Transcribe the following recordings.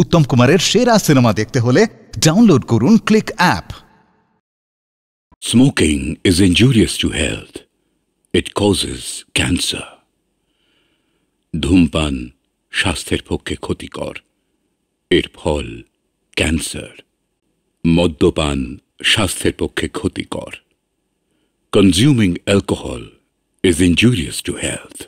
উত্তম কুমারের সেরা সিনেমা দেখতে হলে ডাউনলোড করুন click app. Smoking is injurious to health. It causes cancer. ধূমপান স্বাস্থ্যের পক্ষে ক্ষতিকর, এর ফল ক্যান্সার। মদ্যপান স্বাস্থ্যের পক্ষে ক্ষতিকর। Consuming alcohol is injurious to health.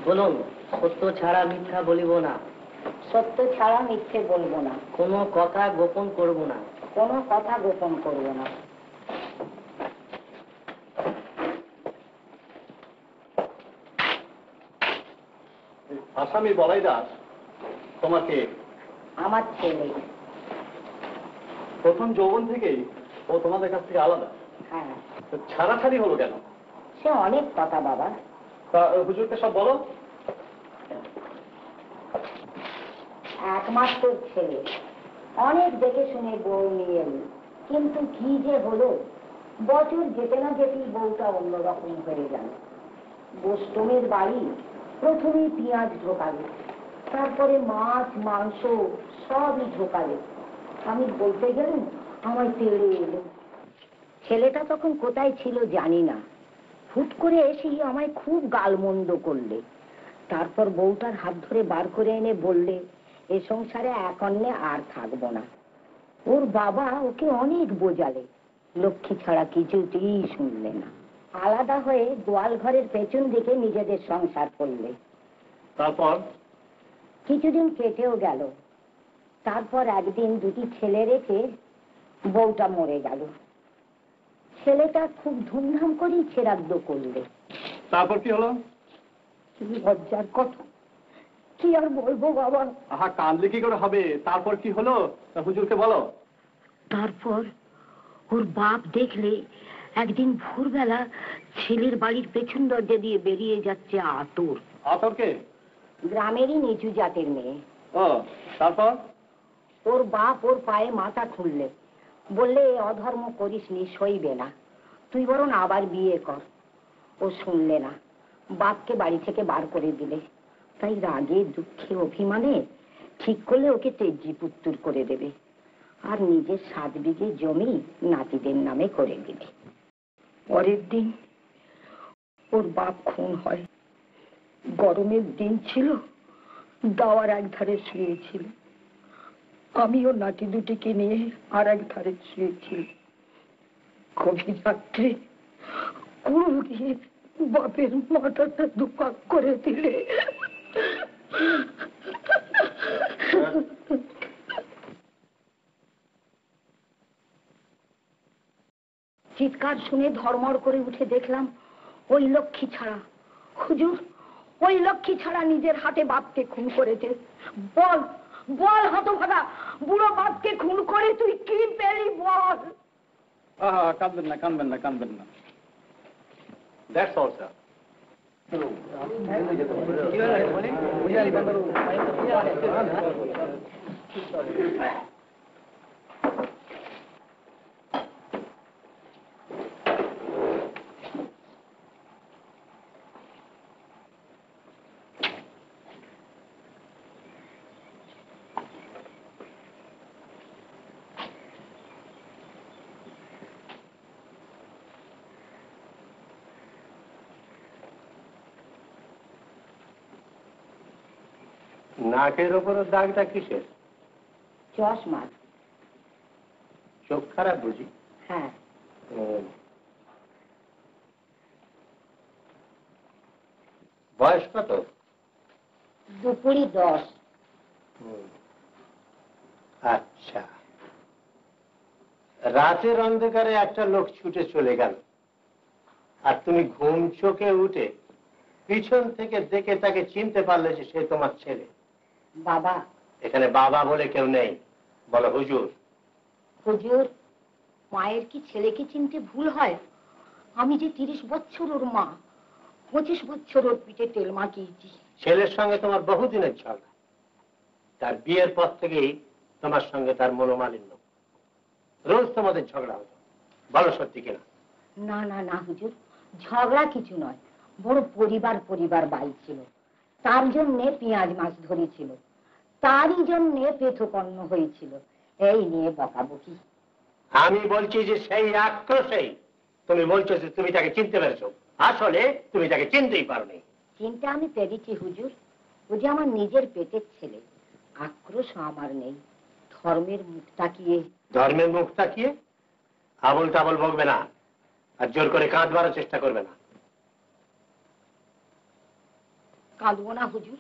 বলুন, সত্য ছাড়া মিথ্যা বলিব না। সত্য ছাড়া মিথ্যে বলবো না। কোনো কথা গোপন করব না। কোনো কথা গোপন করব না। আসামি বলাই দাস তোমাকে? আমার ছেলে। প্রথম যৌবন থেকেই ও তোমাদের কাছ থেকে আলাদা? হ্যাঁ। ছাড়াছাড়ি হলো কেন? সে অনেক কথা বাবা। তা হুজুরকে সব বলো। একমাত্র ছেলে, অনেক দেখে শুনে বউ নিয়ে এলি, কিন্তু কি যে হলো, বছর যেতে না যেতেই বউটা অন্যরকম হয়ে গেল। বোস্টমের বাড়ি প্রথমেই পেঁয়াজ ঢোকালে, তারপরে মাছ মাংস সবই ঢোকালে। আমি বলতে গেলাম আমায় তেড়ে এলো। ছেলেটা তখন কোথায় ছিল জানি না, হুট করে এসে আমায় খুব গালমন্দ করলে। তারপর বউটার হাত ধরে বার করে এনে বললে, এ সংসারে এক অন্যে আর থাকবো না। ওর বাবা ওকে অনেক বোঝালে, লক্ষ্মী ছাড়া কিছুতেই শুনলে না। আলাদা হয়ে গোয়াল ঘরের পেছন দিকে নিজেদের সংসার করলে। তারপর কিছুদিন কেটেও গেল। তারপর একদিন দুটি ছেলে রেখে বউটা মরে গেল। ছেলেটা খুব ধুমধাম করেই ছেড়াদ্দ করলে। তারপর কি হলো? লজ্জার কথা, কি আর বলবো বাবা। আহা, কাঁদলে কি করে হবে? তারপর কি হলো হুজুরকে বলো। তারপর ওর বাপ দেখলে একদিন ভোরবেলা ছেলের বাড়ির পেছন দরজা দিয়ে বেরিয়ে যাচ্ছে আতর। আতরকে? গ্রামেরই নিচু জাতের মেয়ে। ও, তারপর? ওর বাপ ওর পায়ে মাথা খুললে, বললে অধর্ম করিসনি, সইবে না, তুই বরং আবার বিয়ে কর। ও শুনলে না, বাপকে বাড়ি থেকে বার করে দিলে। তাই রাগে দুঃখে অভিমানে ঠিক করলে ওকে তেজি পুত্তুর করে দেবে, আর নিজের 7 বিঘে জমি নাতিদের নামে করে দিবে। পরের দিন ওর বাপ খুন হয়। গরমের দিন ছিল, দাওয়ার এক ধারে শুয়েছিল, আমিও নাতি দুটিকে নিয়ে আর এক ধারে শুয়েছিল। অভিযাত্রী কুড়ু গিয়ে বাপের মাথাটা দুপাক করে দিলে। চিৎকার শুনে ধর্মর করে উঠে দেখলাম ওই লক্ষ্মী ছাড়া। হুজুর, ওই লক্ষ্মী ছাড়া নিজের হাতে বাপকে খুন করেছে। বল বল হতভাগা, বুড়ো বাপকে খুন করে তুই কি পেলি বল। কাঁদবেন না, কাঁদবেন না, কাঁদবেন না। That's all sir. নাকের ওপরের দাগটা কিসের? চশমা। চোখ খারাপ বুঝি? হ্যাঁ। বয়স কত? দুপুরি 10। আচ্ছা, রাতের অন্ধকারে একটা লোক ছুটে চলে গেল, আর তুমি ঘুম চোখে উঠে পিছন থেকে দেখে তাকে চিনতে পারলে যে সে তোমার ছেলে। বাবা। এখানে বাবা বলে কেউ নেই, বলো হুজুর। হুজুর, মায়ের কি ছেলেকে চিনতে ভুল হয়? আমি যে 30 বছর ওর মা, 25 বছর ওর পিঠে তেল মাখিয়েছি। ছেলের সঙ্গে তোমার বহুদিনের ঝগড়া, তার বিয়ের পর থেকেই তোমার সঙ্গে তার মনোমালিন্য, রোজ তোমাদের ঝগড়া হতো, বলো সত্যি কিনা? না না না হুজুর, ঝগড়া কিছু নয়, বড় পরিবার বাই ছিল, তার জন্যে পেঁয়াজ মাছ ধরেছিল, তারই জন্যে পেথকন্ন হয়েছিল, এই নিয়ে বকাবকি। আমি বলছি যে সেই আক্রোশেই তুমি বলছো যে তুমি তাকে চিনতে পেরেছো, আসলে তুমি তাকে চিনতেই পারোনি। চিনতে আমি পেরেছি হুজুর, ও যে আমার নিজের পেটের ছেলে। আক্রোশ আমার নেই, ধর্মের মুখ তাকিয়ে। ধর্মের মুখ তাকিয়ে আবল তাবল বকবে না, আর জোর করে কাঁদবারও চেষ্টা করবে না। কাঁদবো না হুজুর,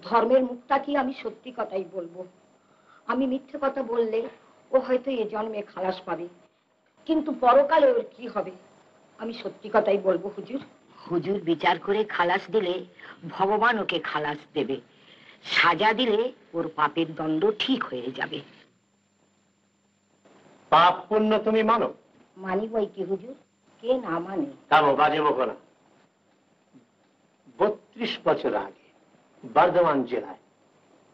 ধর্মের মুখ তাকিয়ে আমি সত্যি কথাই বলবো। আমি মিথ্যে কথা বললে ও হয়তো এ জন্মে খালাস পাবে, কিন্তু পরকালে ওর কি হবে? আমি সত্যি কথাই বলবো হুজুর। হুজুর বিচার করে খালাস দিলে ভগবান ওকে খালাস দেবে, সাজা দিলে ওর পাপের দণ্ড ঠিক হয়ে যাবে। পাপ পুণ্য তুমি মানো? মানি বই কি হুজুর, কে না মানে? থামো, বাজে বকো না। 32 বছর আগে বর্ধমান জেলায়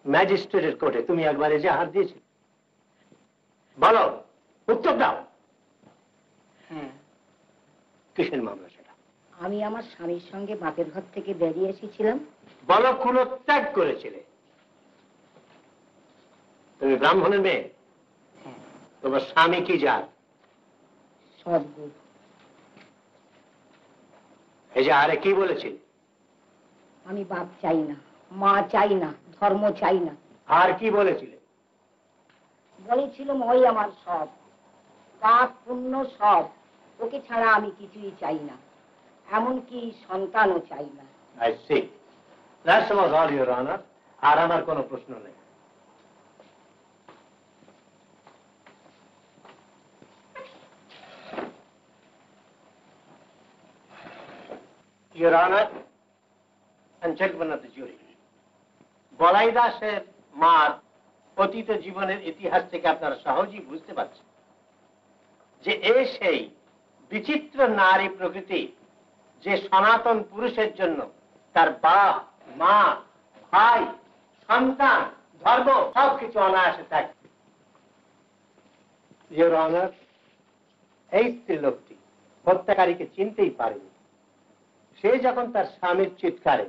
ম্যাজিস্ট্রেটের কোর্টে তুমি একবার এজাহার দিয়েছিলে, বলো, উত্তর দাও। হ্যাঁ। কিসের মামলা সেটা? আমি আমার স্বামীর সঙ্গে বাপের ঘর থেকে বেরিয়ে এসেছিলাম। বলো, কুলত্যাগ করেছিলে। তুমি ব্রাহ্মণের মেয়ে? হ্যাঁ। তোমার স্বামী কি জাত? সদ্গুরু। এজাহারে কি বলেছিলে? আমি বাপ চাই না, মা চাই না, ধর্ম চাই না। আর কি বলেছিলে? বলেছিলাম ওই আমার সব, পাপ পুণ্য সব, ওকে ছাড়া আমি কিছুই চাই না, এমনকি সন্তানও চাই না। I see. That was all, Your Honor. আর আমার কোনো প্রশ্ন নেই। Your Honor and gentlemen of the jury, বলাই দাসের মার অতীত জীবনের ইতিহাস থেকে আপনারা সহজেই বুঝতে পারছেন যে সেই বিচিত্র নারী প্রকৃতি যে সনাতন পুরুষের জন্য তার বাপ, মা, ভাই, সন্তান, ধর্ম সবকিছু অনায়াসে থাকে। Your Honor, এই স্ত্রী লোকটি হত্যাকারীকে চিনতেই পারেনি। সে যখন তার স্বামীর চিৎকারে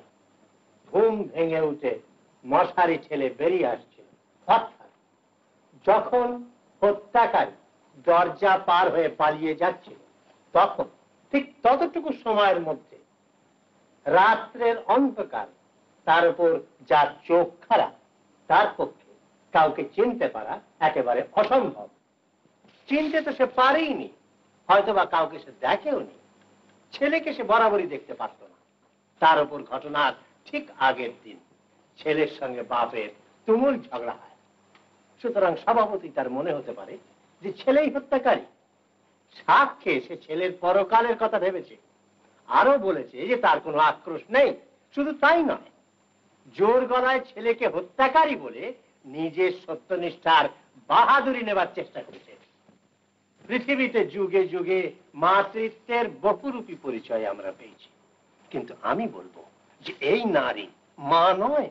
ঘুম ভেঙে উঠে মশারি ঠেলে বেরিয়ে আসছিল, অর্থাৎ যখন হত্যাকারী দরজা পার হয়ে পালিয়ে যাচ্ছিল, তখন ঠিক ততটুকু সময়ের মধ্যে রাত্রের অন্ধকার, তার উপর যার চোখ খারাপ, তার পক্ষে কাউকে চিনতে পারা একেবারে অসম্ভব। চিনতে তো সে পারেইনি, হয়তো বা কাউকে সে দেখেও নি, ছেলেকে সে বরাবরই দেখতে পারত না। তার উপর ঘটনার ঠিক আগের দিন ছেলের সঙ্গে বাপের তুমুল ঝগড়া হয়। সুতরাং স্বভাবতই তার মনে হতে পারে যে ছেলেই হত্যাকারী। সাক্ষ্যে সে ছেলের পরকালের কথা ভেবেছে, আরো বলেছে যে তার কোনো আক্রোশ নেই। শুধু তাই নয়, জোর গলায় ছেলেকে হত্যাকারী বলে নিজের সত্যনিষ্ঠার বাহাদুরি নেবার চেষ্টা করেছে। পৃথিবীতে যুগে যুগে মাতৃত্বের বহুরূপী পরিচয় আমরা পেয়েছি, কিন্তু আমি বলবো যে এই নারী মা নয়,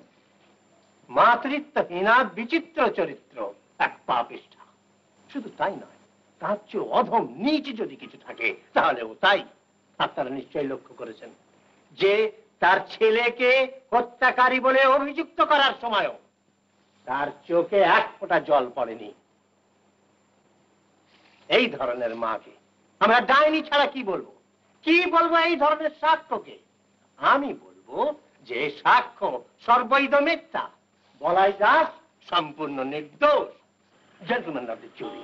মাতৃত্বহীনা বিচিত্র চরিত্র, এক পাপিষ্ঠা। শুধু তাই নয়, তার চেয়ে অধম নিচ যদি কিছু থাকে তাহলে ও তাই। আপনারা নিশ্চয়ই লক্ষ্য করেছেন যে তার ছেলেকে হত্যাকারী বলে অভিযুক্ত করার সময়ও তার চোখে এক ফোঁটা জল পড়েনি। এই ধরনের মাকে আমরা ডাইনি ছাড়া কি বলবো? কি বলবো এই ধরনের সাক্ষ্যকে? আমি বলবো যে সাক্ষ্য সর্বৈধ মিথ্যা, বলাই দাস সম্পূর্ণ নির্দোষ। Gentleman of the jury,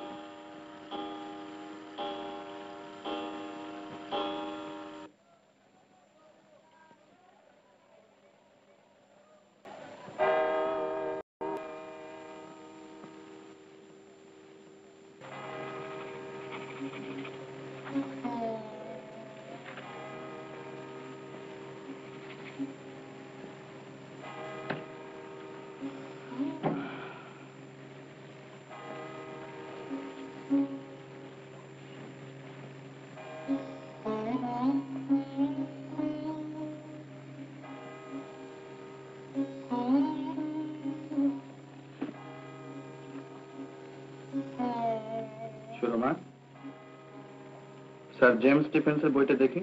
Surma, sir James ডিফেন্সের বইটা দেখি।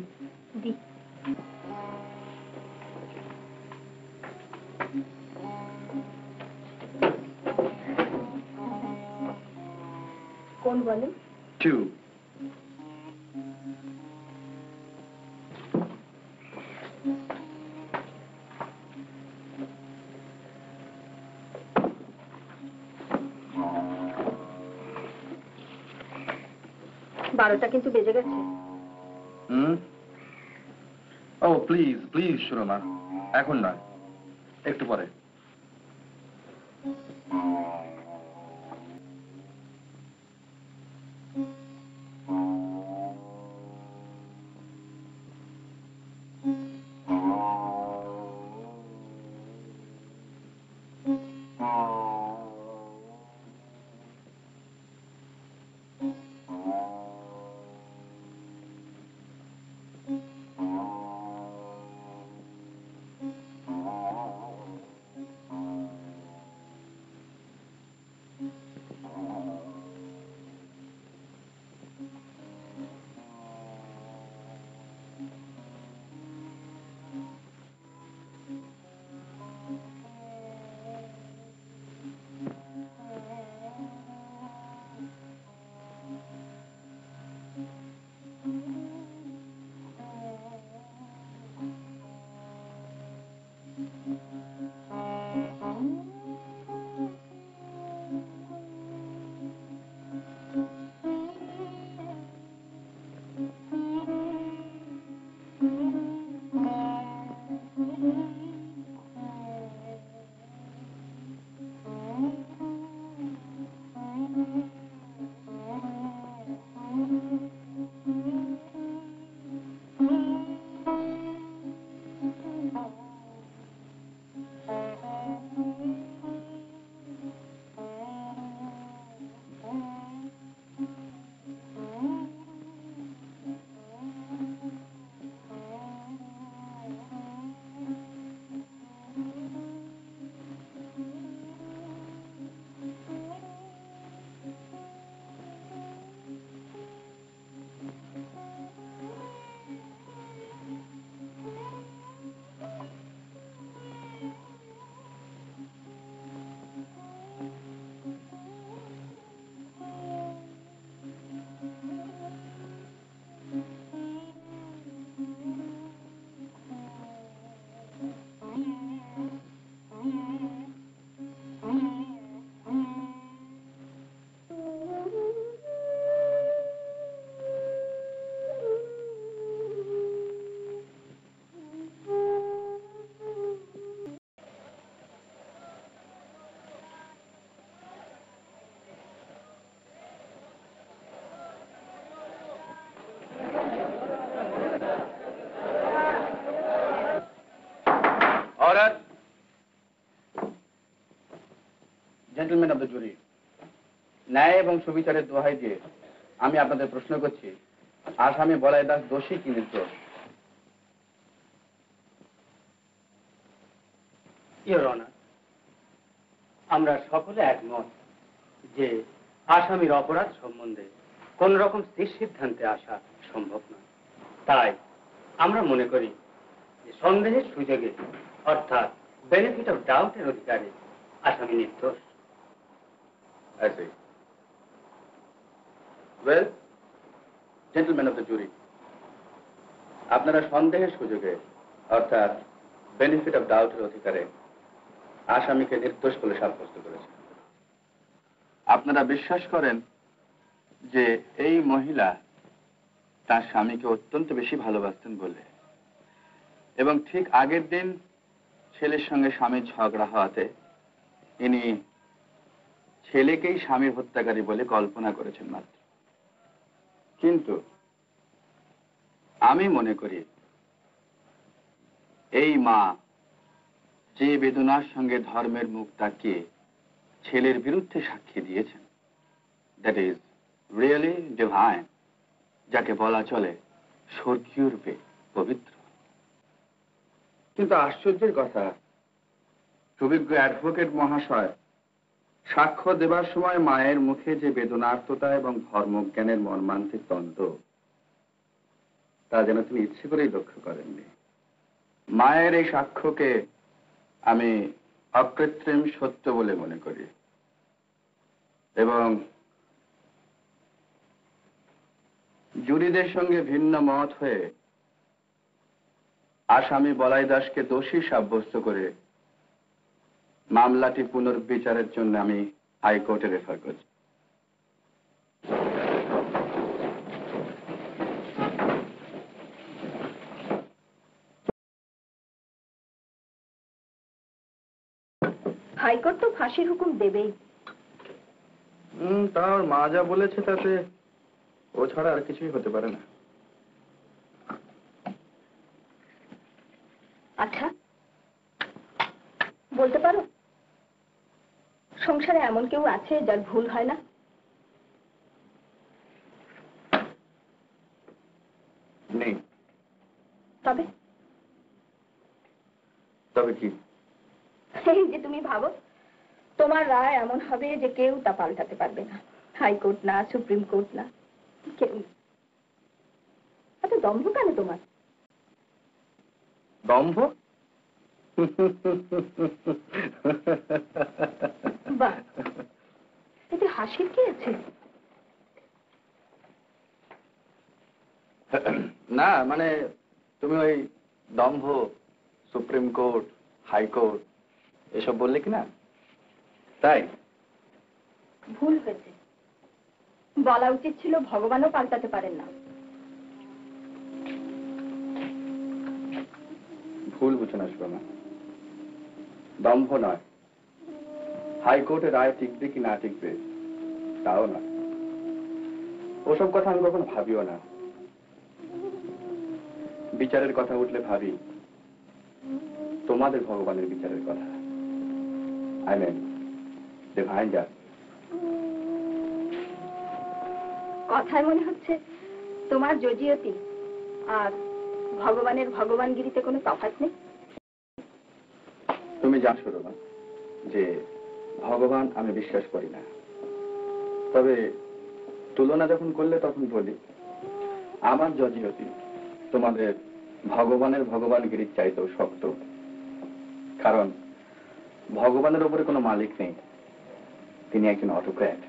কোন বলেন? 2। বারোটা কিন্তু বেজে গেছে। ও প্লিজ প্লিজ সুরমা, এখন নয়, একটু পরে। Order. Gentleman of the jury, ন্যায় এবং সুবিচারের দোহাই দিয়ে আমি আপনাদের প্রশ্ন করছি, আসামি বলাই দাস দোষী কি নির্দোষ? ইওর অনার, আমরা সকলে একমত যে আসামির অপরাধ সম্বন্ধে কোন রকম স্থির সিদ্ধান্তে আসা সম্ভব নয়। তাই আমরা মনে করি যে সন্দেহের সুযোগে অর্থাৎ বেনিফিট অফ ডাউটের অধিকারে আসামি নির্দোষ। Well, gentleman of the jury, আপনারা সন্দেহের সুযোগে অর্থাৎ বেনিফিট অফ ডাউটের অধিকারে আসামিকে নির্দোষ বলে সাব্যস্ত করেছেন। আপনারা বিশ্বাস করেন যে এই মহিলা তার স্বামীকে অত্যন্ত বেশি ভালোবাসতেন বলে, এবং ঠিক আগের দিন ছেলের সঙ্গে স্বামীর ঝগড়া হওয়াতে ইনি ছেলেকেই স্বামীর হত্যাকারী বলে কল্পনা করেছেন মাত্র। কিন্তু আমি মনে করি এই মা যে বেদনার সঙ্গে ধর্মের মুখ তাকিয়ে ছেলের বিরুদ্ধে সাক্ষী দিয়েছেন, দ্যাট ইজ রিয়েলি ডিভাইন, যাকে বলা চলে স্বর্গীয় রূপে পবিত্র। কিন্তু আশ্চর্যের কথা, সুবিজ্ঞ অ্যাডভোকেট মহাশয় সাক্ষ্য দেবার সময় মায়ের মুখে যে বেদনার্ততা এবং ধর্মজ্ঞানের মর্মান্তিক দ্বন্দ্ব, তা যেন তিনি ইচ্ছে করেই লক্ষ্য করেননি। মায়ের এই সাক্ষ্যকে আমি অকৃত্রিম সত্য বলে মনে করি, এবং জুরিদের সঙ্গে ভিন্ন মত হয়ে আসামি বলাই দাসকে দোষী সাব্যস্ত করে মামলাটি পুনর্বিচারের জন্য আমি হাইকোর্টে রেফার করছি। হাইকোর্ট তো ফাঁসির হুকুম দেবেই। তার মা যা বলেছে তাতে ও ছাড়া আর কিছুই হতে পারে না। আচ্ছা, বলতে পারো সংসারে এমন কেউ আছে যার ভুল হয় না? নেই। তবে তবে কি? এই যে তুমি ভাবো তোমার রায় এমন হবে যে কেউ তা পাল্টাতে পারবে না, হাইকোর্ট না, সুপ্রিম কোর্ট না, কেউ। এত দম্ভ কেন তোমার? দম্ভ? বাহ, এতে হাসির কি আছে? না, মানে তুমি ওই দম্ভ, সুপ্রিম কোর্ট, হাইকোর্ট এসব বললে কি না, তাই? ভুল হয়েছে, বলা উচিত ছিল ভগবানও পাল্টাতে পারেন না। ভুল বুঝে না শোনা, দম্ভ নয়। হাইকোর্টে রায় টিকবে কি না টিকবে তাও না, ওসব কথা আমি কখনো ভাবিও না। বিচারের কথা উঠলে ভাবি তোমাদের ভগবানের বিচারের কথা। I mean divine justice. কথায় মনে হচ্ছে তোমার জজিয়তি আর ভগবানের ভগবানগিরিতে কোনো তফাৎ নেই। তুমি জানো রোমা যে ভগবান আমি বিশ্বাস করি না, তবে তুলনা যখন করলে তখন বলি আমার জজিয়তি তোমাদের ভগবানের ভগবানগিরির চাইতেও শক্ত। কারণ ভগবানের উপরে কোনো মালিক নেই, তিনি একজন অটোক্র্যাট।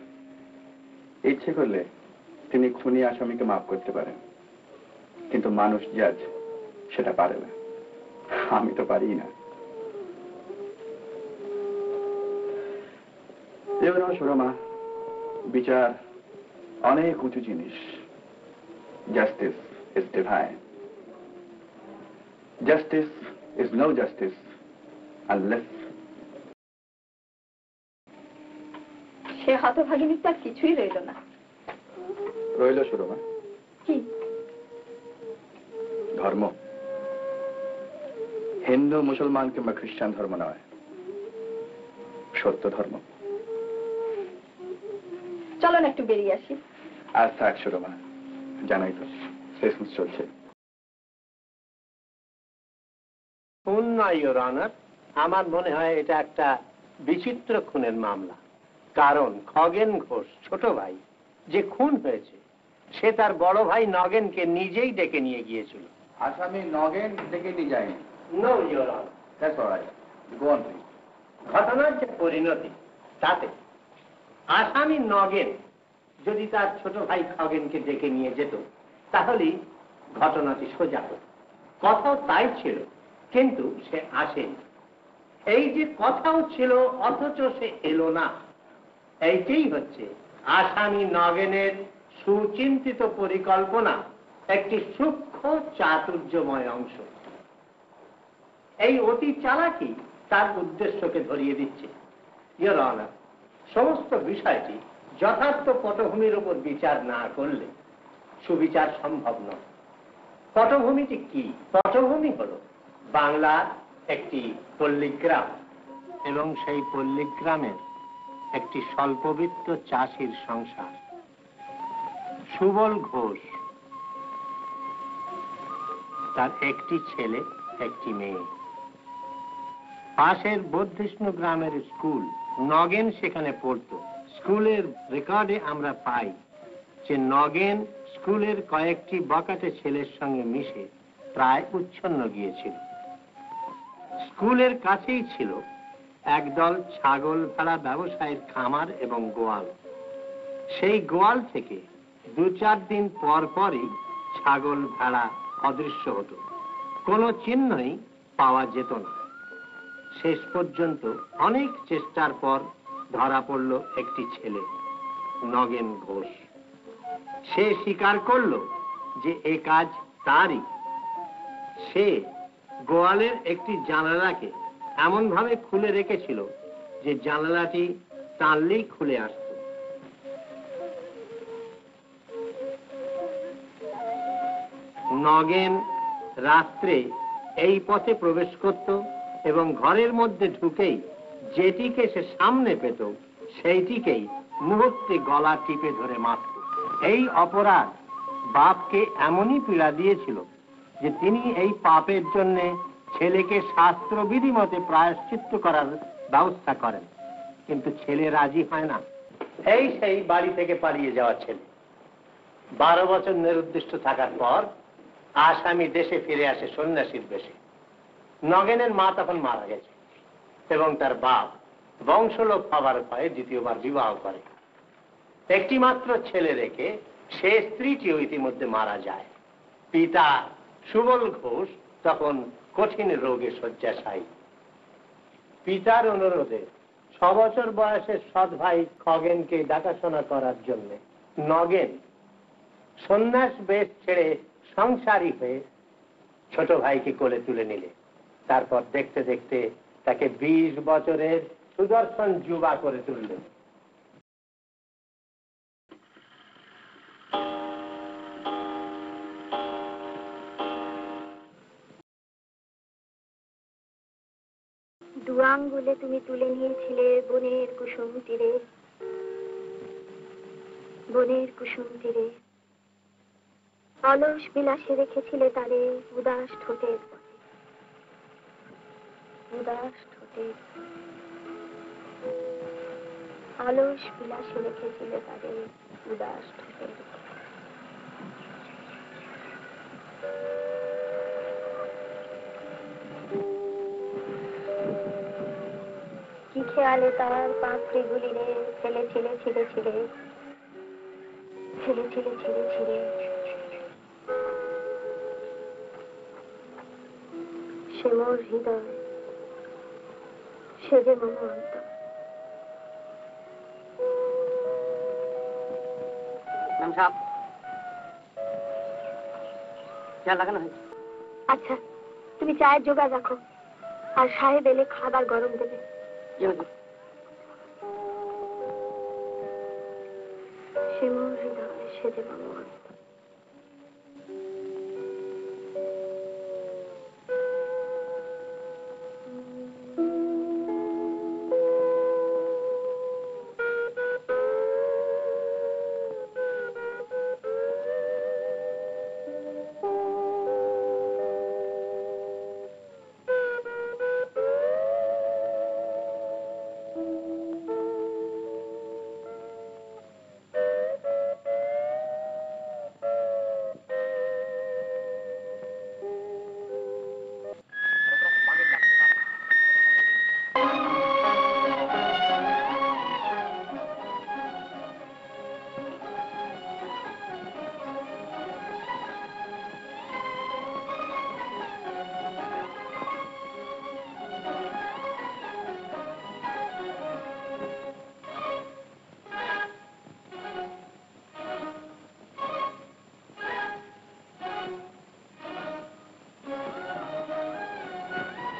ইচ্ছে করলে তিনি খুনি আসামিকে মাফ করতে পারেন, কিন্তু মানুষ জাজ সেটা পারে না। আমি তো পারি না। সুরমা, বিচার অনেক উঁচু জিনিস। Justice is divine. Justice is no justice unless. সে হতভাগিনীর তার কিছুই রইল না। রইল সুরমা কি? ধর্ম। হিন্দু, মুসলমান কিংবা খ্রিস্টান ধর্ম নয়, সত্য ধর্ম। চলো না একটু বেরিয়ে আসি। আর থাক সুরমা, জানাই তো সেশন চলছে। খুন নয় ইওর অনার, আমার মনে হয় এটা একটা বিচিত্র খুনের মামলা। কারণ খগেন ঘোষ ছোট ভাই যে খুন হয়েছে, সে তার বড় ভাই নগেনকে নিজেই ডেকে নিয়ে গিয়েছিল। আসামি নগেন ডেকে নিয়ে যায়নি। No your honour. That's alright, go on please. ঘটনার যে পরিণতি, তাতে আসামি নগেন যদি তার ছোট ভাই খগেনকে ডেকে নিয়ে যেত, তাহলেই ঘটনাটি সোজা হতো। কথাও তাই ছিল, কিন্তু সে আসেনি। এই যে কথাও ছিল অথচ সে এলো না, এইটাই হচ্ছে আসামি নগেনের সুচিন্তিত পরিকল্পনা, একটি সূক্ষ্ম চাতুর্যময় অংশ। এই অতি চালাকি তার উদ্দেশ্যকে ধরিয়ে দিচ্ছে। ইওর অনার, সমস্ত বিষয়টি যথার্থ পটভূমির উপর বিচার না করলে সুবিচার সম্ভব নয়। পটভূমিটি কি? পটভূমি হলো বাংলার একটি পল্লীগ্রাম, এবং সেই পল্লীগ্রামের একটি স্বল্পবিত্ত চাষির সংসার। সুবল ঘোষ, তার একটি ছেলে, একটি মেয়ে। পাশের বর্ধিষ্ণু গ্রামের স্কুল, নগেন সেখানে পড়তো। স্কুলের রেকর্ডে আমরা পাই যে নগেন স্কুলের কয়েকটি বকাটে ছেলের সঙ্গে মিশে প্রায় উচ্ছন্ন গিয়েছিল। স্কুলের কাছেই ছিল একদল ছাগল ভেড়া ব্যবসায়ের খামার এবং গোয়াল। সেই গোয়াল থেকে 2-4 দিন পর পরই ছাগল ভেড়া অদৃশ্য হতো, কোনো চিহ্নই পাওয়া যেত না। শেষ পর্যন্ত অনেক চেষ্টার পর ধরা পড়ল একটি ছেলে, নগেন ঘোষ। সে স্বীকার করল যে এ কাজ তারই। সে গোয়ালের একটি জানালাকে এমন ভাবে খুলে রেখেছিল যে জানালাটি টানলেই খুলে আসত। নগেন রাত্রে এই পথে প্রবেশ করত এবং ঘরের মধ্যে ঢুকেই যেটিকে সে সামনে পেত সেইটিকেই মুহূর্তে গলা টিপে ধরে মারত। এই অপরাধ বাপকে এমনই পীড়া দিয়েছিল যে তিনি এই পাপের জন্য ছেলেকে শাস্ত্রবিধি মতে প্রায়শ্চিত্ত করার ব্যবস্থা করেন, কিন্তু ছেলে রাজি হয় না। এই সেই বাড়ি থেকে পালিয়ে যাওয়া ছেলে 12 বছর নিরুদ্দিষ্ট থাকার পর আসামি দেশে ফিরে আসে সন্ন্যাসীর বেশে। নগেনের মা তখন মারা গেছে এবং তার বাপ বংশলোপ হবার ভয়ে দ্বিতীয়বার বিবাহ করে। একটি মাত্র ছেলে রেখে সে স্ত্রীটিও ইতিমধ্যে মারা যায়। পিতা সুবল ঘোষ তখন কঠিন রোগে শয্যাশায়ী। পিতার অনুরোধে 6 বছর বয়সের সৎ ভাই খগেনকে দেখাশোনা করার জন্য নগেন সন্ন্যাস বেশ ছেড়ে সংসারী হয়ে ছোট ভাইকে কোলে তুলে নিলে। তারপর দেখতে দেখতে তাকে 20 বছরের সুদর্শন যুবা করে তুললেন। দু আঙ্গুলে তুমি তুলে নিয়েছিলে বনের কুসুম তীরে, বনের কুসুম তীরে অলস বিলাসে রেখেছিলে তারে উদাস ঠোঁটের পথে, উদাস ঠোঁটের অলস বিলাসে রেখেছিলে তারে উদাস ঠোঁটের পথে। কি খেয়ালে তার পাঁপড়ি গুলিরে ছেলে ছিলে ছিলে ছিলে ছেলে ছিলে ছিলে ছিলে সে মোর হৃদয়, সে যে মম অন্তর। আচ্ছা, তুমি চায়ের জোগাড় রাখো, আর সাহেব এলে খাবার গরম দেবে। সে মোর হৃদয়, সে যে মম অন্তর।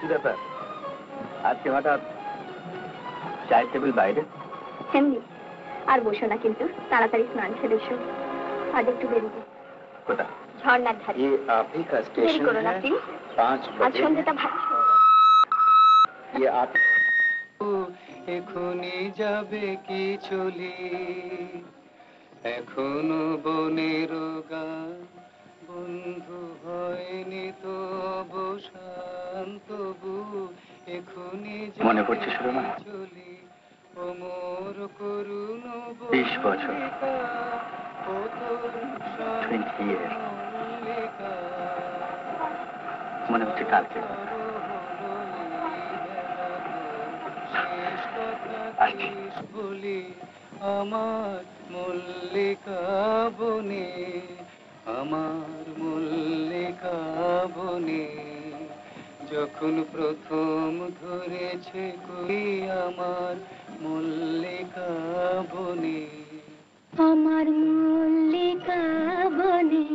কি ব্যাপার আজকে হঠাৎ চায়ের টেবিল বাইরে? এমনি। আর বসো না কিন্তু, তাড়াতাড়ি স্নান সেরে এসো। আজ একটু বেরোবো। কোথা? ঝর্ণার ধারে। ये आप ही का দেরি स्टेशन করো না है প্লিজ। 5 আজ बजे সন্ধ্যাটা ভালো। ये आप এখনই যাবে কি চলি, এখনো বনের গান বন্ধু হয়নি তো অবসান, তবু এখনই মনে পড়ছে সুরমা? চলি অমর করুণ 20 বছর 20 years মনে হচ্ছে কালকে। বলি আমার মল্লিকা বনে, আমার মল্লিকা বনে, যখন প্রথম ধরেছে কই আমার মল্লিকা বনে। আমার মল্লিকা বনে,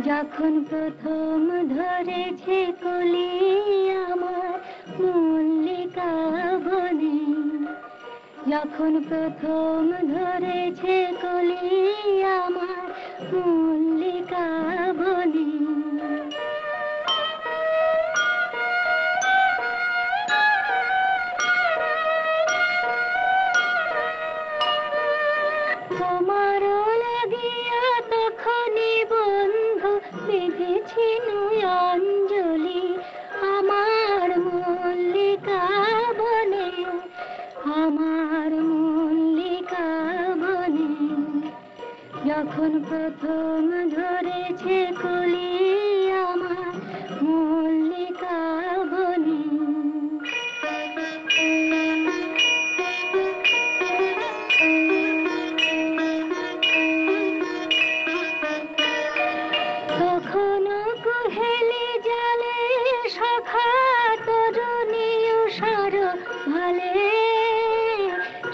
যখন প্রথম ধরেছে কলি আমার মল্লিকা বনে, যখন প্রথম ধরেছে কলি আমার মল্লিকা বনে। তোমারও লাগিয়া তখনই বন্ধু বেঁধেছি অঞ্জলি আমার মল্লিকা বনে, আমার মল্লিকা বনে, যখন প্রথম ধরেছে কলি আমার মল্লিকা বনে। কখনো কুহেলি জালে সখা তরুণীয় সার ভালে,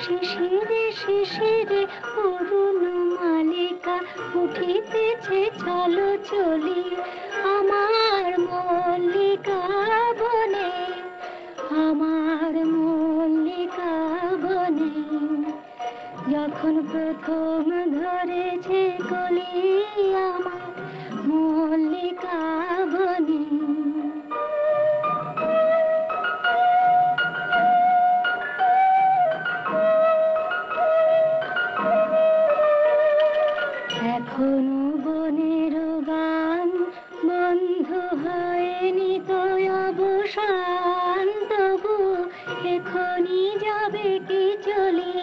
শিশিরে শিশিরে অরুণ মালিকা উঠিতেছে চলো চলি আমার মল্লিকা বনে, আমার মল্লিকা বনে, যখন প্রথম ধরেছে কলি আমার মল্লিকা বনে। এখনো বনের গান বন্ধু হয়নি তো অবসান, তবু এখনই যাবে কি চলি,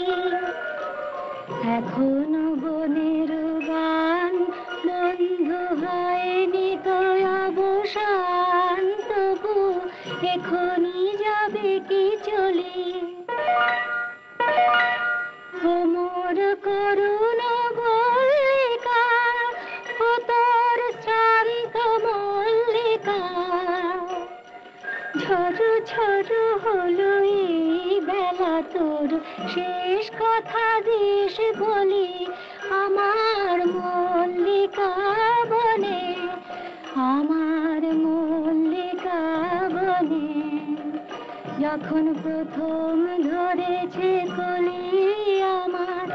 এখনো বনের গান বন্ধু হয়নি তো অবসান, তবু এখনই যাবে কি চলি। অমর করুণ মল্লিকা ও তোর শান্ত মল্লিকা, ঝরু ঝরু হলো এই বেলা তোর শেষ কথা দিস বলি আমার মল্লিকা বনে, আমার মল্লিকা বনে, যখন প্রথম ধরেছে কলি আমার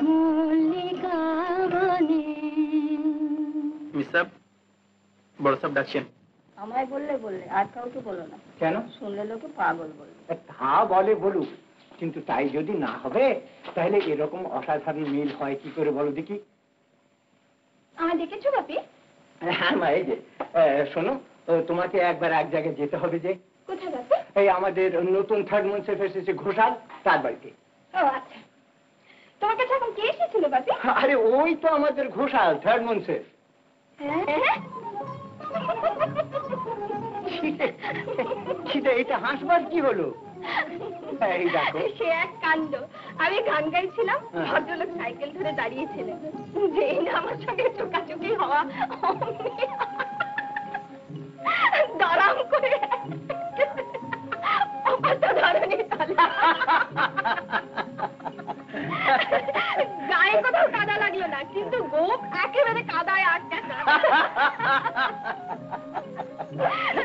মল্লিকা বনে। মিস সাহেব বড় সাহেব ডাকছেন। আমায় বললে বললে, আর কাউকে বলো না, কেন? শুনলে লোকে পাগল বলবে। তা বলে বলুক, কিন্তু তাই যদি না হবে তাহলে এরকম অসাধারণ মিল হয় কি করে বলো দেখি? আমায় দেখেছো বাপি? হ্যাঁ মা, এই যে শোনো, তোমাকে একবার এক জায়গায় যেতে হবে। যে কোথায় বাপি? এই আমাদের নতুন থার্ড মঞ্চে এসেছে ঘোষাল, তার বাড়িতে। ও আচ্ছা, তোমার কাছে এখন কে এসেছিল বাপি? আরে ওই তো আমাদের ঘোষাল থার্ড মঞ্চে। হ্যাঁ, এটা হাসবার কি হলো? এই দেখো, সে এক কাণ্ড। আমি গান গাইছিলাম, ভদ্রলোক সাইকেল ধরে দাঁড়িয়েছিলেন, যেই না আমার সঙ্গে চোকাচুকি হওয়া দরাম করে ধরনের গায়ে কোথাও কাদা লাগলো না, কিন্তু গোপ একেবারে কাদায় আটকা।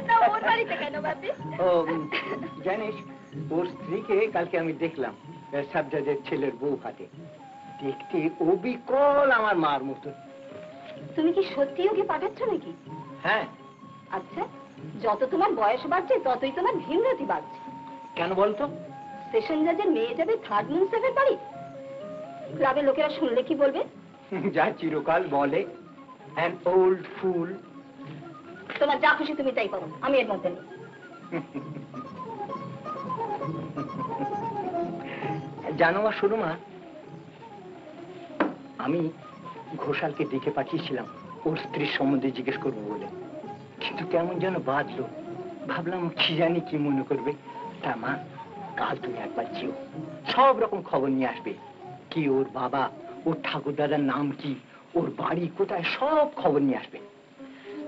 তা ওর বাড়িতে কেন বাপি? ওর স্ত্রীকে কালকে আমি দেখলাম সাবজাজের ছেলের বউ হাতে, দেখতে অবিকল আমার মার মতো। তুমি কি সত্যি ওকে পাঠাচ্ছ নাকি? হ্যাঁ। আচ্ছা, যত তোমার বয়স বাড়ছে ততই তোমার ভীমরতি বাড়ছে। কেন বলতো? সেশন জাজের মেয়ে যাবে থার্ড মুন্সেফের বাড়ি। গ্রামের লোকেরা শুনলে কি বলবে? যা চিরকাল বলে, an old fool। তোমার যা খুশি তুমি তাই করো, আমি এর মধ্যে নেই। জানো মা, শোনো মা, আমি ঘোষালকে ডেকে পাঠিয়েছিলাম ওর স্ত্রীর সম্বন্ধে জিজ্ঞেস করবো বলে, কিন্তু কেমন যেন বাঁধলো। ভাবলাম কি জানি কি মনে করবে। তা মা, কাল তুমি একবার যেও, সব রকম খবর নিয়ে আসবে। কি ওর বাবা, ওর ঠাকুর দাদার নাম কি, ওর বাড়ি কোথায়, সব খবর নিয়ে আসবে।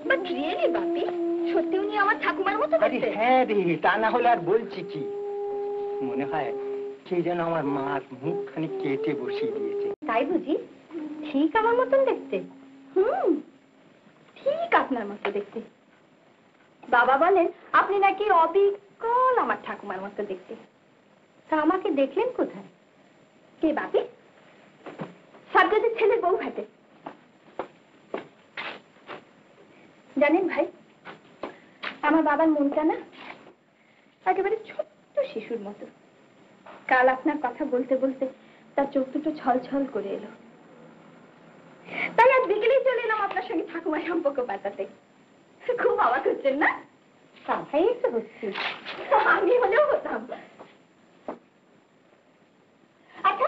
বাট রিয়েলি বাপি, সত্যি উনি আমার ঠাকুমার মতো দেখতে? হ্যাঁ রে, তা না হলে আর বলছি কি। মনে হয় কে যেন আমার মার মুখখানি কেটে বসিয়ে দিয়েছে। তাই বুঝি? ঠিক আমার মতন দেখতে? ঠিক আপনার মতো দেখতে। বাবা বলেন আপনি নাকি অবিকল আমার ঠাকুমার মতো দেখতে। তা আমাকে দেখলেন কোথায়? কে বাপি? সাবজাদের ছেলের বউ হাতে। জানেন ভাই, আমার বাবার মনটা না একেবারে ছোট্ট শিশুর মতো। কাল আপনার কথা বলতে বলতে তার চোখ দুটো ছলছল করে এলো। তাই আজ বিকেলেই চলে এলাম আপনার সঙ্গে ঠাকুমার সম্পর্ক পাতাতে। খুব অবাক হচ্ছেন না? ভাই একটু হচ্ছে, আমি হলেও হতাম। আচ্ছা,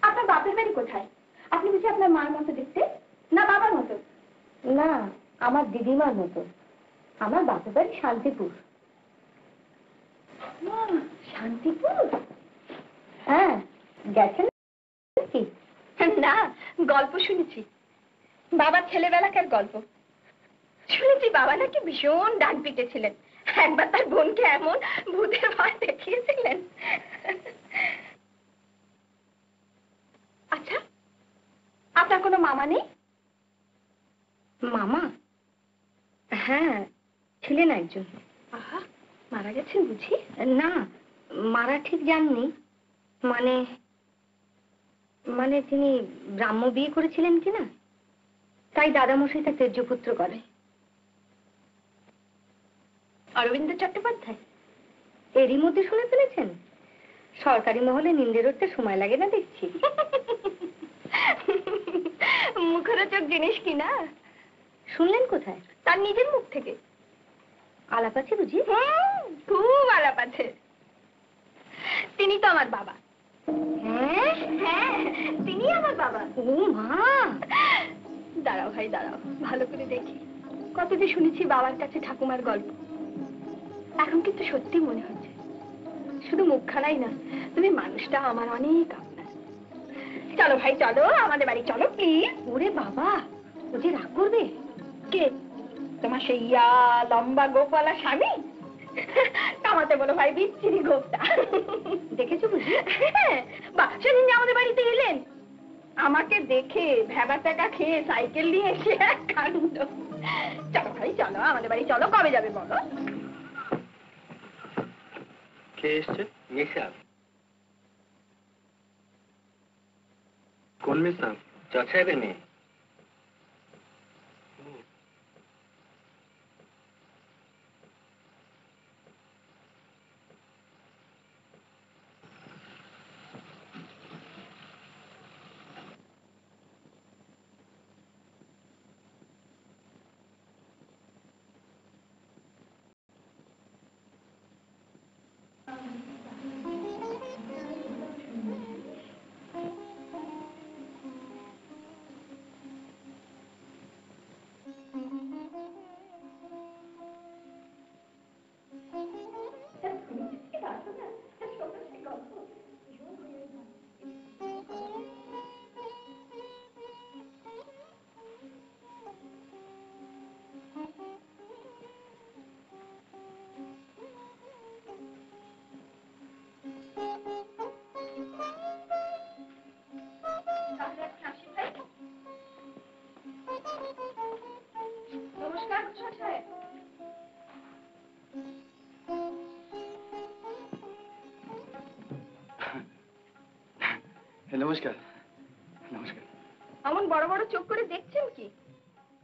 আপনার বাপের বাড়ি কোথায়? আপনি বুঝি আপনার মার মতো দেখতে, না বাবার মতো? না, আমার দিদিমার মতো। আমার বাপের বাড়ি শান্তিপুর। শান্তিপুর? হ্যাঁ, গেছেন কি? না, গল্প শুনেছি, বাবার ছেলেবেলাকার গল্প। শুনেছি বাবা নাকি ভীষণ ডাক পিটেছিলেন, একবার তার বোনকে এমন ভূতের ভয় দেখিয়েছিলেন। আচ্ছা, আপনার কোনো মামা নেই? মামা? হ্যাঁ, ছিলেন একজন। আহা, মারা গেছেন বুঝি? না, মারা ঠিক যাননি। মানে মানে তিনি ব্রাহ্ম বিয়ে করেছিলেন কিনা, তাই দাদামশাই তার তেজ্যপুত্র করে। অরবিন্দ চট্টোপাধ্যায়? এরই মধ্যে শুনে ফেলেছেন? সরকারি মহলে নিন্দে রটতে সময় লাগে না দেখছি। মুখরোচক জিনিস কিনা? শুনলেন কোথায়? তার নিজের মুখ থেকে। আলাপ আছে বুঝি? খুব আলাপ আছে। তিনি তো আমার বাবা। হ্যাঁ হ্যাঁ, তিনি আমার বাবা। ও মা! দাঁড়াও ভাই দাঁড়াও, ভালো করে দেখি। কত যে শুনেছি বাবার কাছে ঠাকুমার গল্প, এখন কিন্তু সত্যি মনে হচ্ছে। শুধু মুখখানাই না, তুমি মানুষটা আমার অনেক আপনার। চলো ভাই চলো, আমাদের বাড়ি চলো প্লিজ। ওরে বাবা, ও যে রাগ করবে। কে? তোমার সেই লম্বা গোপওয়ালা স্বামী? কামাতে বলো ভাই, বিচ্ছিরি গোপটা। দেখেছো বুঝি? বাহ, সেদিন যে আমাদের বাড়িতে এলেন, আমাকে দেখে ভেবা টাকা খেয়ে সাইকেল নিয়ে এসে এক কাণ্ড। চলো ভাই চলো, আমাদের বাড়ি চলো। কবে যাবে বলো? কে এসছে? মিসাব। কোন মিসাব? চাচাইরে মেয়ে? নমস্কার। নমস্কার। এমন বড় বড় চোখ করে দেখছেন কি?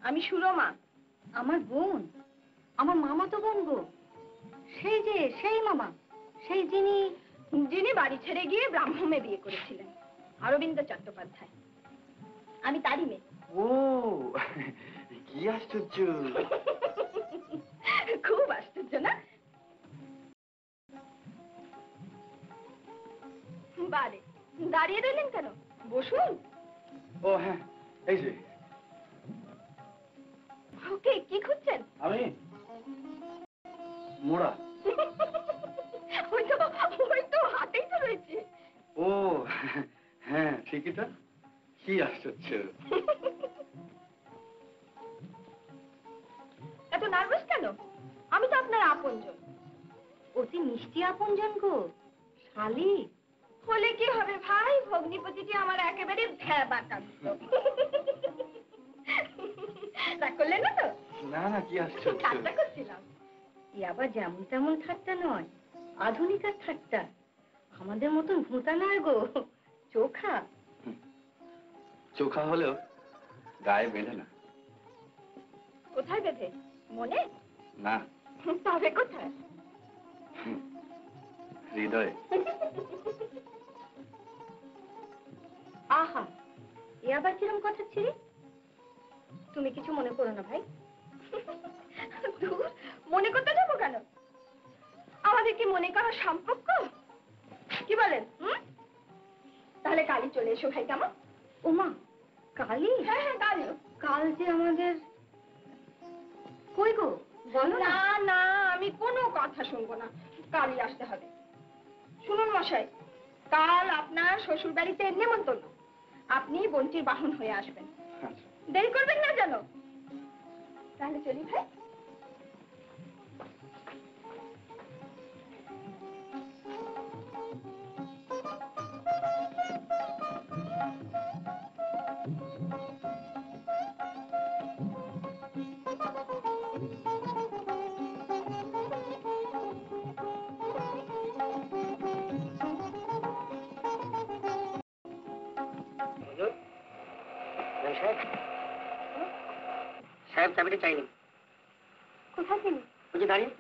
আমি সুরমা। আমার বোন, আমার মামা তো বোন গো। সেই মামা, সেই যিনি বাড়ি ছেড়ে গিয়ে ব্রাহ্মণে বিয়ে করেছিলেন, অরবিন্দ চট্টোপাধ্যায়। আমি তারই মেয়ে। ও, কি আশ্চর্য। খুব আশ্চর্য না? বারে দাঁড়িয়ে রইলেন কেন? বসুন। ও হ্যাঁ, এই যে ওকে, কি খুঁজছেন? আমি মোড়া। ওই তো হাতেই তো রয়েছে। ও হ্যাঁ, ঠিকই তো। কি আশ্চর্য। এত নার্ভাস কেন? আমি তো আপনার আপনজন। অতি মিষ্টি আপনজন গো, শালি। হলে কি হবে ভাই, ভগ্নিপতিটি আমার একেবারে ভ্যাবা কাঁদতো। রাগ করলেন না তো? না না, কি আশ্চর্য। ঠাট্টা করছিলাম। ই আবার যেমন তেমন ঠাট্টা নয়, আধুনিকার ঠাট্টা। আমাদের মতন ভূতা নয় গো, চোখা। চোখা হলেও গায়ে বেঁধে না। কোথায় বেঁধে? মনে না, তবে কোথায়? হৃদয়ে। আহা, এ আবার কিরম কথা ছিলি? তুমি কিছু মনে করো না ভাই। দূর, মনে করতে যাবো কেন? আমাদের কি মনে করার সম্পর্ক? কি বলেন? তাহলে কালই চলে এসো ভাই, কেমন? ওমা, কালি? হ্যাঁ হ্যাঁ, কালই। কাল যে আমাদের কই গো, বলো না না, আমি কোনো কথা শুনবো না। কালই আসতে হবে। শুনুন মশাই, কাল আপনার শ্বশুর বাড়িতে নেমন্তন্ন। আপনি বন্টির বাহন হয়ে আসবেন। দেরি করবেন না যেন। তাহলে চলি ভাই। সাহেব, চাবিটা চাইনি। কোথায় ছিলি? ওই যে দাঁড়িয়ে।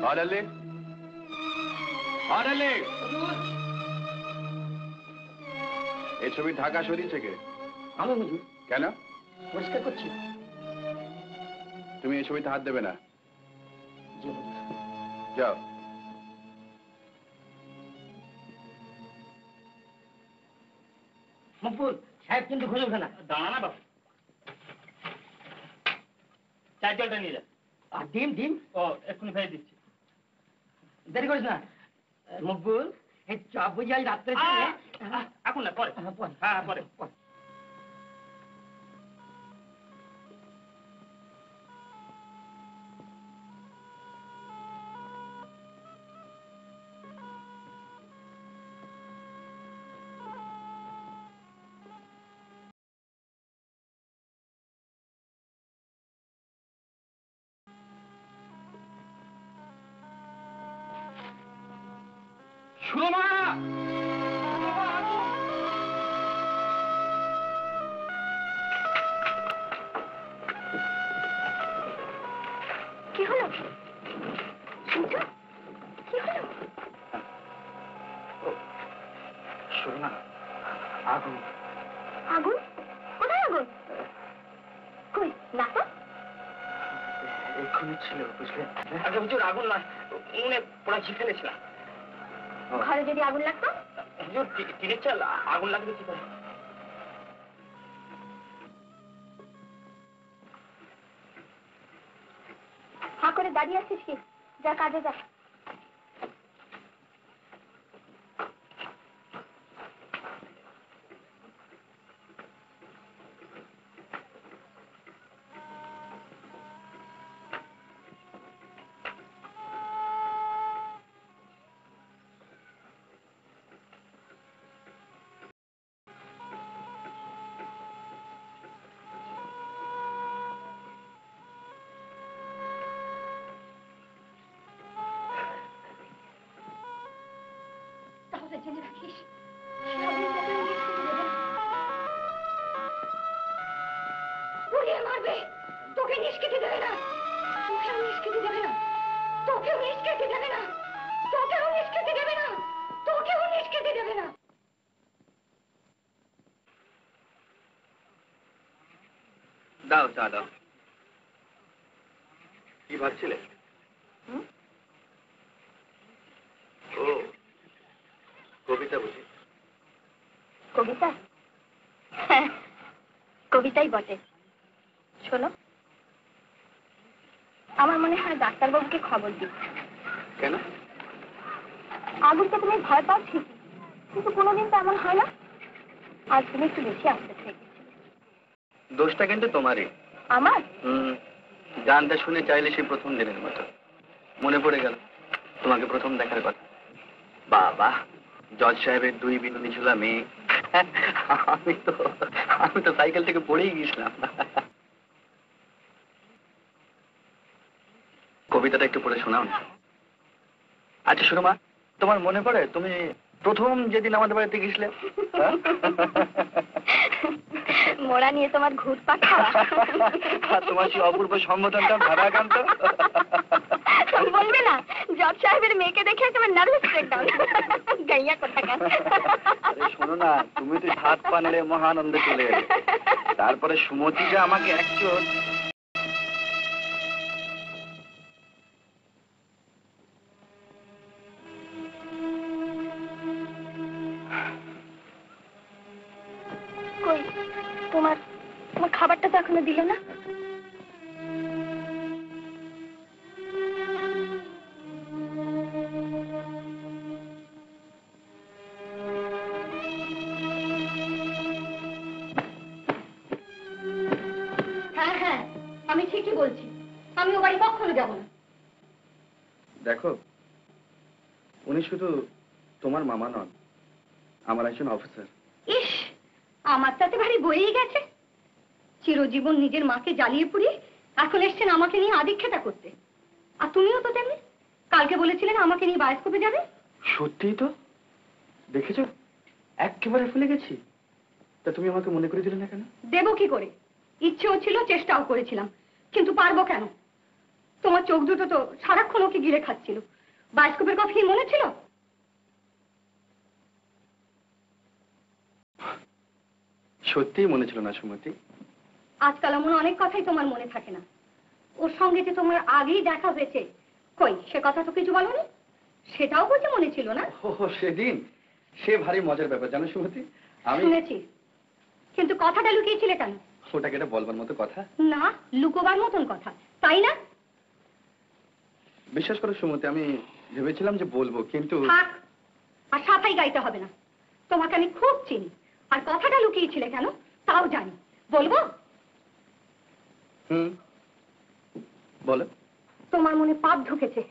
Orderly, orderly. এই ছবি ঢাকা সরিয়েছে কে? আমি হুজুর কেন? পরিষ্কার করছি। তুমি এই ছবিতে হাত দেবে না। জি হুজুর। যাও। মকবুল সাহেব কিন্তু ঘুরে ওঠে না। দাঁড়া না বাবু, চার জলটা নিয়ে যা। আর ডিম ডিম ও, এক্ষুনি ফেলে দিচ্ছি। দেরি করিস না মকবুল। এই চপ বুঝি আজ রাত্রে এখন না, পরে। হ্যাঁ পরে। সুরমা! কি হলো? শুনছো? কি হলো? সুরমা, আগুন। আগুন? কোথায় আগুন? কই না তো। এক্ষুনি ছিল, বুঝলে? আগে হুজুর আগুন নয়, উনুনে পোড়াচ্ছি ফেলেছিলাম। ঘরে যদি আগুন লাগতো? হুজুর টিনের চাল, আগুন লাগবে কি করে? হাঁ করে দাঁড়িয়ে আছিস কি? যা কাজে যা। জেনে রাখিস সেদিন তোকে নিষ্কৃতি দেবে না। পুড়িয়ে মারবে, তোকে নিষ্কৃতি দেবে না, তোকেও নিষ্কৃতি দেবে না, তোকেও নিষ্কৃতি দেবে না, তোকেও নিষ্কৃতি দেবে না, তোকেও নিষ্কৃতি দেবে না। দাও চা দাও। কি ভাবছিলে? ও কবিতা বুঝি? কবিতা? হ্যাঁ, কবিতাই বটে। শোনো, আমার মনে হয় ডাক্তারবাবুকে খবর দিই। কেন? আগুনকে তুমি ভয় পাও ঠিকই, কিন্তু কোনোদিন তো এমন হয় না। আজ তুমি একটু বেশি আসতে থেকে। দোষটা কিন্তু তোমারই। আমার? গানটা শুনে চাইলে সেই প্রথম দিনের মতো মনে পড়ে গেল তোমাকে প্রথম দেখার কথা। বাবা, জজ সাহেবের 2 বিনুনি ঝুলা মেয়ে। আমি তো সাইকেল থেকে পড়েই গেছিলাম। কবিতাটা একটু পড়ে শোনাও না। আচ্ছা শোনো মা, তোমার মনে পড়ে তুমি প্রথম যেদিন আমাদের বাড়িতে গেছিলে? মোড়া নিয়ে তোমার ঘুরপাক খাওয়া, তোমার সেই অপূর্ব সম্বোধনটা ভাবাকান্ত। বলবে না জজ সাহেবের মেয়েকে দেখে একেবারে নার্ভাস ব্রেকডাউন। গাইয়া কোথাকার। শোনো না, তুমি তো হাত পা নেড়ে মহানন্দে চলে এলে। তারপরে সুমতিটা আমাকে একচোট কই, তোমার তোমার খাবারটা তো এখনো দিল না। হ্যাঁ হ্যাঁ, আমি ঠিকই বলছি, আমি ও বাড়ি কখনো যাবো না। দেখো, উনি শুধু তোমার মামা নন, আমার একজন অফিসার। ইস, আমার তাতে ভারী বয়েই গেছে। চিরজীবন নিজের মাকে জ্বালিয়ে পুড়িয়ে এখন এসছেন আমাকে নিয়ে আদিক্ষেতা করতে। আর তুমিও তো তেমনি, কালকে বলেছিলেন আমাকে নিয়ে বায়োস্কোপে যাবে। সত্যিই তো, দেখেছো একেবারে ভুলে গেছি। তা তুমি আমাকে মনে করে দিলে না কেন? দেবো কি করে? ইচ্ছেও ছিল, চেষ্টাও করেছিলাম, কিন্তু পারবো কেন? তোমার চোখ দুটো তো সারাক্ষণ ওকে গিলে খাচ্ছিল। বায়োস্কোপের কথা কি মনে ছিল? সত্যিই মনে ছিল না সুমতি। আজকাল এমন অনেক কথাই তোমার মনে থাকে না। ওর সঙ্গে যে তোমার আগেই দেখা হয়েছে, কই সে কথা তো কিছু বলোনি? সেটাও বুঝে মনে ছিল না? ও সেদিন, সে ভারী মজার ব্যাপার জানো সুমতি। আমি শুনেছি, কিন্তু কথাটা লুকিয়েছিলে কেন? ওটাকে এটা বলবার মতো কথা না, লুকোবার মতন কথা, তাই না? বিশ্বাস করো সুমতি, আমি ভেবেছিলাম যে বলবো, কিন্তু থাক, আর সাফাই গাইতে হবে না। তোমাকে আমি খুব চিনি, আর কথাটা লুকিয়েছিলে কেন তাও জানি। বলবো? বলো। তোমার মনে পাপ ঢুকেছে।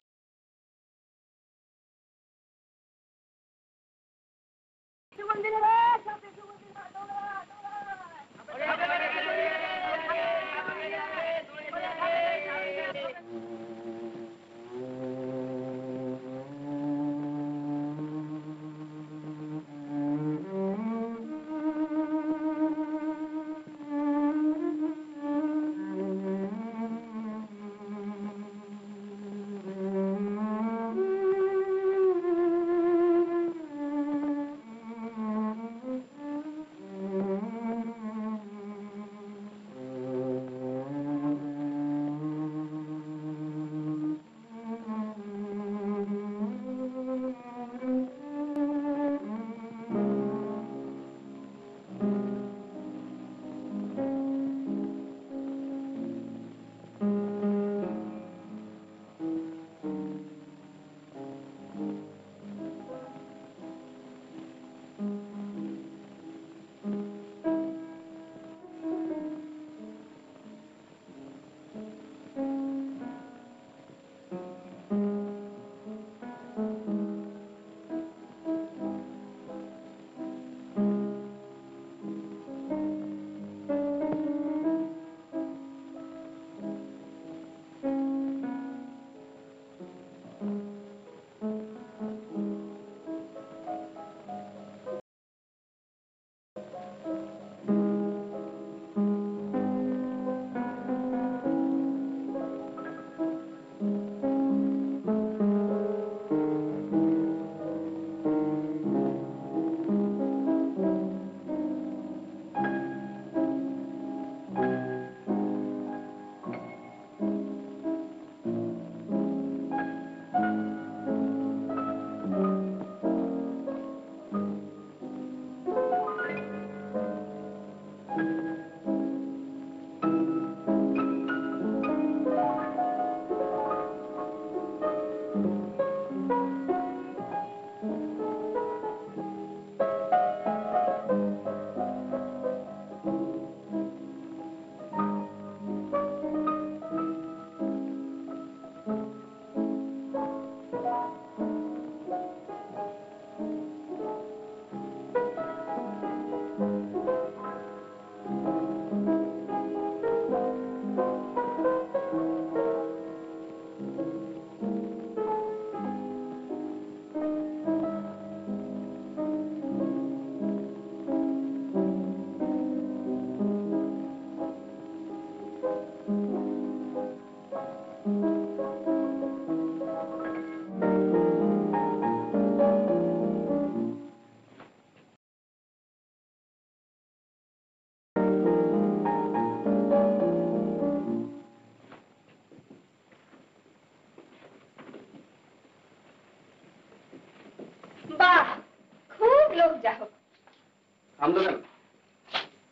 থামলো কেন?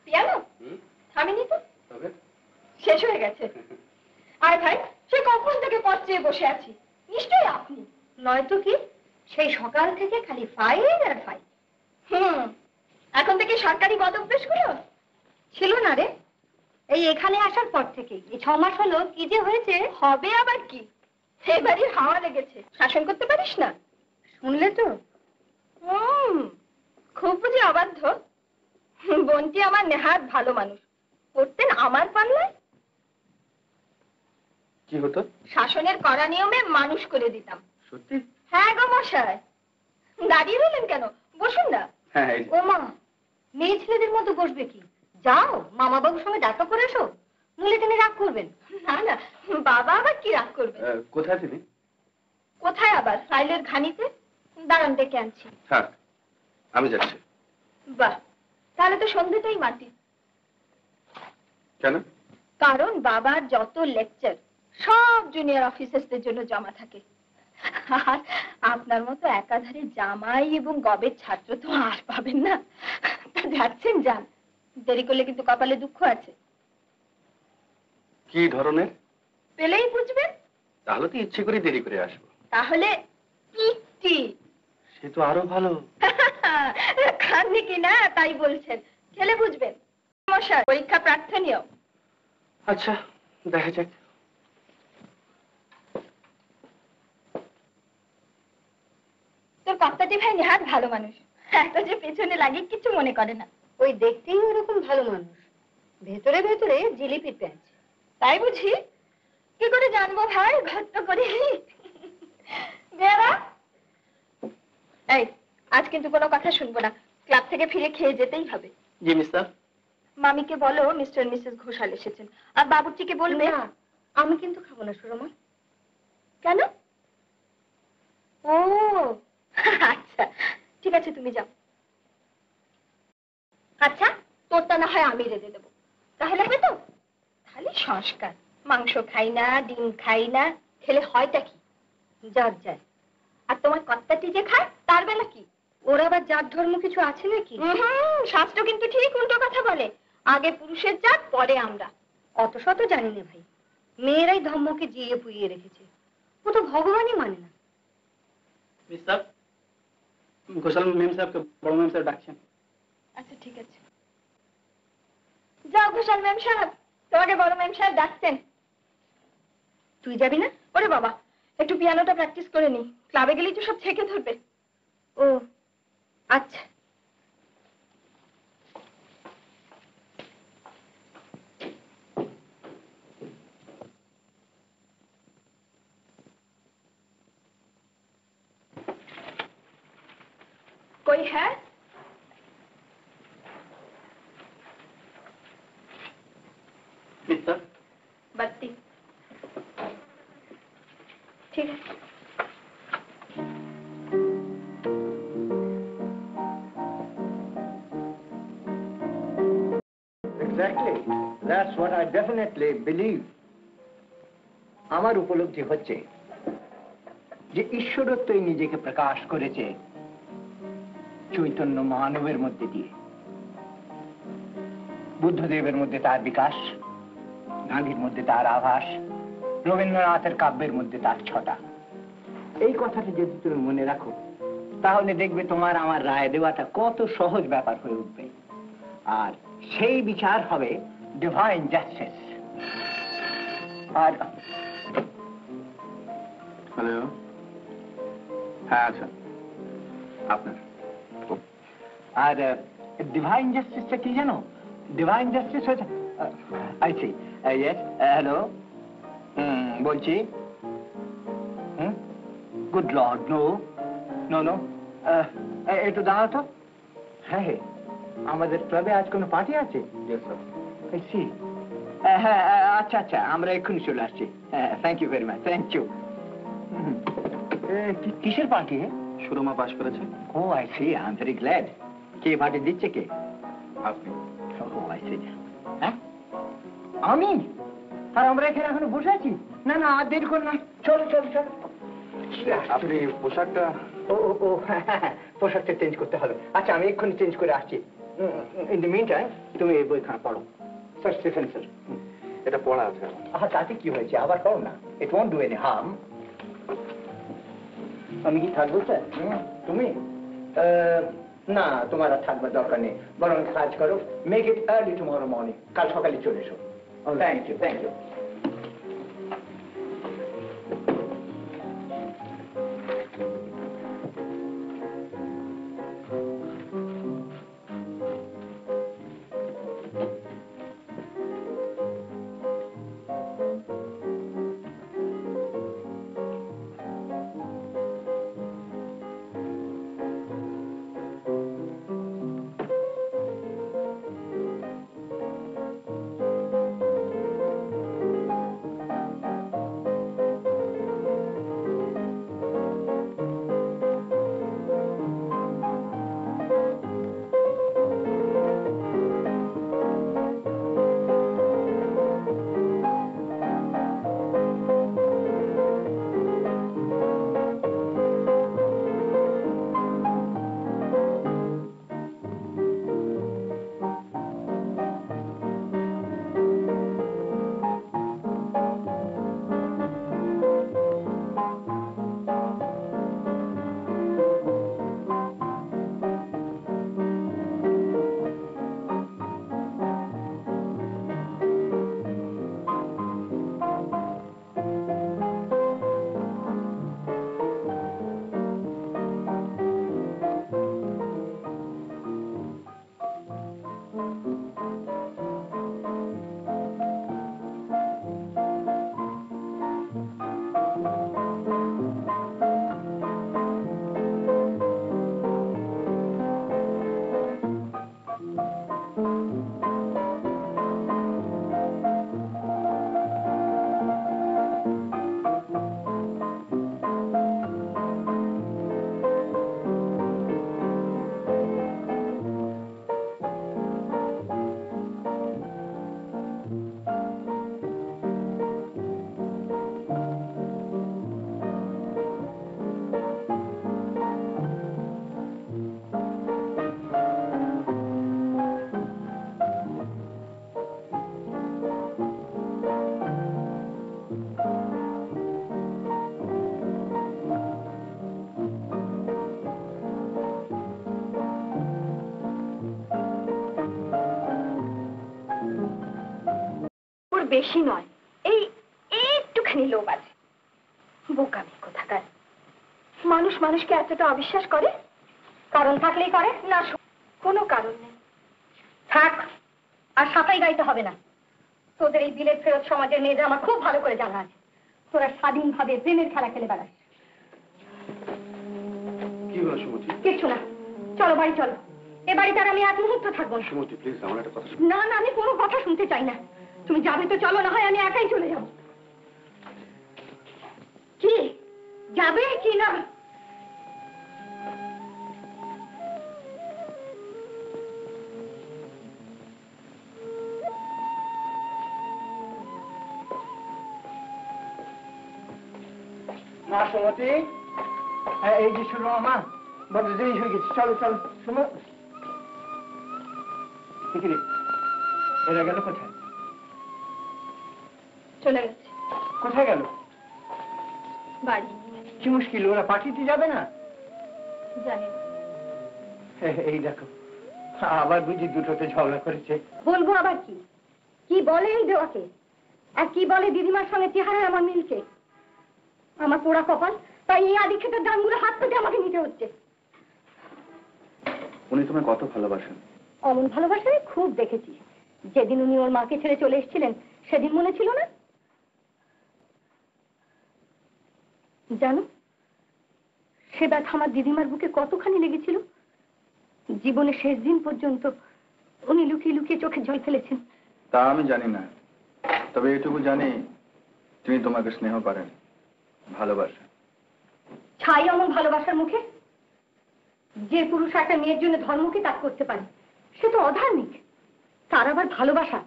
পিয়ানো থামিনি তো, তবে শেষ হয়ে গেছে। আর ভাই, সে কখন থেকে পথ চেয়ে বসে আছি। নিশ্চয়ই আপনি নয়তো কি? সেই সকাল থেকে খালি ফাইল আর ফাইল। এখন থেকে সরকারি বদ অভ্যেসগুলো ছিল না রে, এই এখানে আসার পর থেকেই। এই 6 মাস হলো কি যে হয়েছে। হবে আবার কি, সেই বাড়ির হাওয়া লেগেছে, শাসন করতে পারিস না। শুনলে তো? খুব বুঝি অবাধ্য। বোনটি আমার নেহাত ভালো মানুষ, পড়তেন আমার পাল্লায়। কি হতো? শাসনের কড়া নিয়মে মানুষ করে দিতাম। সত্যি? হ্যাঁ গো মশাই। দাঁড়িয়ে রইলেন কেন, বসুন না। হ্যাঁ। ও মা, মেয়ে ছেলেদের মতো বসবে কি? যাও মামা বাবুর সঙ্গে দেখা করে এসো, নইলে তিনি রাগ করবেন। না না, বাবা আবার কি রাগ করবে? কোথায় তিনি? কোথায় আবার? ফাইলের ঘানিতে। দাঁড়ান ডেকে আনছি। হ্যাঁ, আমি যাচ্ছি। বাহ, তাহলে তো সন্ধ্যেটাই মাটি। কেন? কারণ বাবার যত লেকচার সব জুনিয়র অফিসারদের জন্য জমা থাকে। আর আপনার মতো একাধারে জামাই এবং গবের ছাত্র তো আর পাবেন না। তা যাচ্ছেন যান, দেরি করলে কিন্তু কপালে দুঃখ আছে। কি ধরনের? পেলেই বুঝবেন। তাহলে তো ইচ্ছে করে দেরি করে আসবো। তাহলে কিটি? সে তো আরো ভালো। খাননি কি না তাই বলছেন, খেলে বুঝবেন। মশাই, পরীক্ষা প্রার্থনীয়। আচ্ছা, দেখা যাক। তোর কর্তাটি ভাই নেহাত ভালো মানুষ, এত যে পেছনে লাগে কিছু মনে করে না। ওই দেখতেই ওরকম ভালো মানুষ, ভেতরে ভেতরে জিলিপির প্যাঁচ। তাই বুঝি? কি করে জানবো ভাই, ঘট্ট করে। বেরা, এই আজ কিন্তু কোনো কথা শুনবো না, ক্লাব থেকে ফিরে খেয়ে যেতেই হবে। জি মিস্টার। মামিকে বলো মিস্টার মিসেস ঘোষাল এসেছেন, আর বাবুর্চিকে বলবে। আমি কিন্তু খাবো না সুরমা। কেন? ও আচ্ছা, ঠিক আছে তুমি যাও। আচ্ছা, তোরটা না হয় আমি রেঁধে দেবো, তাহলে হবে তো? খালি সংস্কার, মাংস খাই না, ডিম খাই না, খেলে হয়টা কি? জাত যায়। আর তোমার কর্তাটি যে খায় তার বেলা কি? ওর আবার জাত ধর্ম কিছু আছে নাকি? শাস্ত্র কিন্তু ঠিক উল্টো কথা বলে, আগে পুরুষের জাত পরে আমরা। অত শত জানি না ভাই, মেয়েরাই ধর্মকে জিয়ে পুইয়ে রেখেছে, ও তো ভগবানই মানে না। মিস্টার ঘোষাল মেম সাহেবকে বড় মেম সাহেব ডাকছেন। আচ্ছা ঠিক আছে, যাও ঘোষাল ম্যাম সাহেব, তোমাকে বড় ম্যাম সাহেব ডাকছেন। তুই যাবি না? ওরে বাবা, একটু পিয়ানোটা প্র্যাকটিস করে নি, ক্লাবে গেলেই তো সব ছেঁকে ধরবে। ও আচ্ছা। कोई है? मिस्टर बत्ती। ठीक है। Exactly. That's what I definitely believe. আমার উপলব্ধি হচ্ছে যে ঈশ্বরত্বই নিজেকে প্রকাশ করেছে চৈতন্য মানবের মধ্যে দিয়ে। বুদ্ধদেবের মধ্যে তার বিকাশ, গান্ধীর মধ্যে তার আভাস, রবীন্দ্রনাথের কাব্যের মধ্যে তার ছটা। এই কথাটা যদি তুমি মনে রাখো, তাহলে দেখবে তোমার আমার রায় দেওয়াটা কত সহজ ব্যাপার হয়ে উঠবে। আর সেই বিচার হবে ডিভাইন জাস্টিস। আর হ্যালো, হ্যাঁ আচ্ছা আপনার। আর ডিভাইন জাস্টিসটা কি জানো? ডিভাইন জাস্টিস হচ্ছে আই সি ইয়েস হ্যালো বলছি good lord no no no একটু দাঁড়াও তো। হ্যাঁ হ্যাঁ, আমাদের ক্লাবে আজ কোনো পার্টি আছে? I see. হ্যাঁ আচ্ছা আচ্ছা, আমরা এক্ষুনি চলে আসছি। হ্যাঁ, thank you very much, thank you. কিসের পার্টি? সুরমা পাশ করেছে। Oh I see, I am very glad. কে পার্টি দিচ্ছে? কে? আপনি। Oh I see. হ্যাঁ আমি? আর আমরা এখানে এখনো বসে আছি? না না, আর দেরি কর না, চলো চলো চলো। আপনি পোশাকটা? ও ও ও, পোশাকটা চেঞ্জ করতে হবে। আচ্ছা, আমি এক্ষুনি চেঞ্জ করে আসছি। ইন দ্য মিন টাইম তুমি এই বইখানা পড়ো, স্যার স্টিফেন স্যার। এটা পড়া আছে। তাতে কি হয়েছে, আবার করো না, ইট ওয়ন্ট ডু এনি হার্ম। আমি কি থাকবো স্যার? তুমি না, তোমার আর থাকবার দরকার নেই, বরং কাজ করো, make it early tomorrow morning, কাল সকালে চলে এসো। Thank you, thank you. বেশি নয়, এই একটুখানি লোভ আছে। বোকামি কোথাকার। মানুষ মানুষকে এতটা অবিশ্বাস করে? কারণ থাকলেই করে না, কোনো কারণ নেই। থাক, আর সাঁতাই গাইতে হবে না। তোদের এই বিলেত ফেরত সমাজের মেয়েদের আমার খুব ভালো করে জানা আছে। তোরা স্বাধীনভাবে প্রেমের খেলা খেলে বেড়াস। কি হলো সুমতি? কিচ্ছু না, চলো বাড়ি চলো। এ বাড়িতে আর আমি এক মুহূর্ত থাকবো না। সুমতি প্লিজ, আমার একটা কথা। না না, আমি কোনো কথা শুনতে চাই না। তুমি যাবে তো চলো, না হয় আমি একাই চলে যাব। কি যাবে কি না? মা সুমতি, এই যে শুনো মা, বড় দেরি হয়ে গেছে, চলো চলো। শুনো, এরা গেল কোথায়? চলে গেছে। কোথায় গেল? বাড়ি। কি মুশকিল, ওরা পার্টিতে যাবে না? জানি না। এই দেখো, আবার বুঝি দুটোতে ঝগড়া করেছে। বলবো আবার কি? কি বলে এই দেওয়াকে, আর কি বলে দিদিমার সঙ্গে চেহারায় আমার মিলছে। আমার পোড়া কপাল, তাই এই আদিক্ষেতের দানগুলো হাত পেতে আমাকে নিতে হচ্ছে। উনি তোমায় কত ভালোবাসেন। অমন ভালোবাসা খুব দেখেছি। যেদিন উনি ওর মাকে ছেড়ে চলে এসেছিলেন সেদিন মনে ছিল না? জানো, সে ব্যথা আমার দিদিমার বুকে কতখানি লেগেছিল। জীবনের শেষ দিন পর্যন্ত উনি লুকিয়ে লুকিয়ে চোখের জল ফেলেছেন। তা আমি জানি না, তবে এটুকু জানি তিনি তোমাকে স্নেহ করেন, ভালোবাসেন। ছাই অমন ভালোবাসার মুখে। যে পুরুষ একটা মেয়ের জন্য ধর্মকে ত্যাগ করতে পারে সে তো অধার্মিক। তার আবার ভালোবাসা,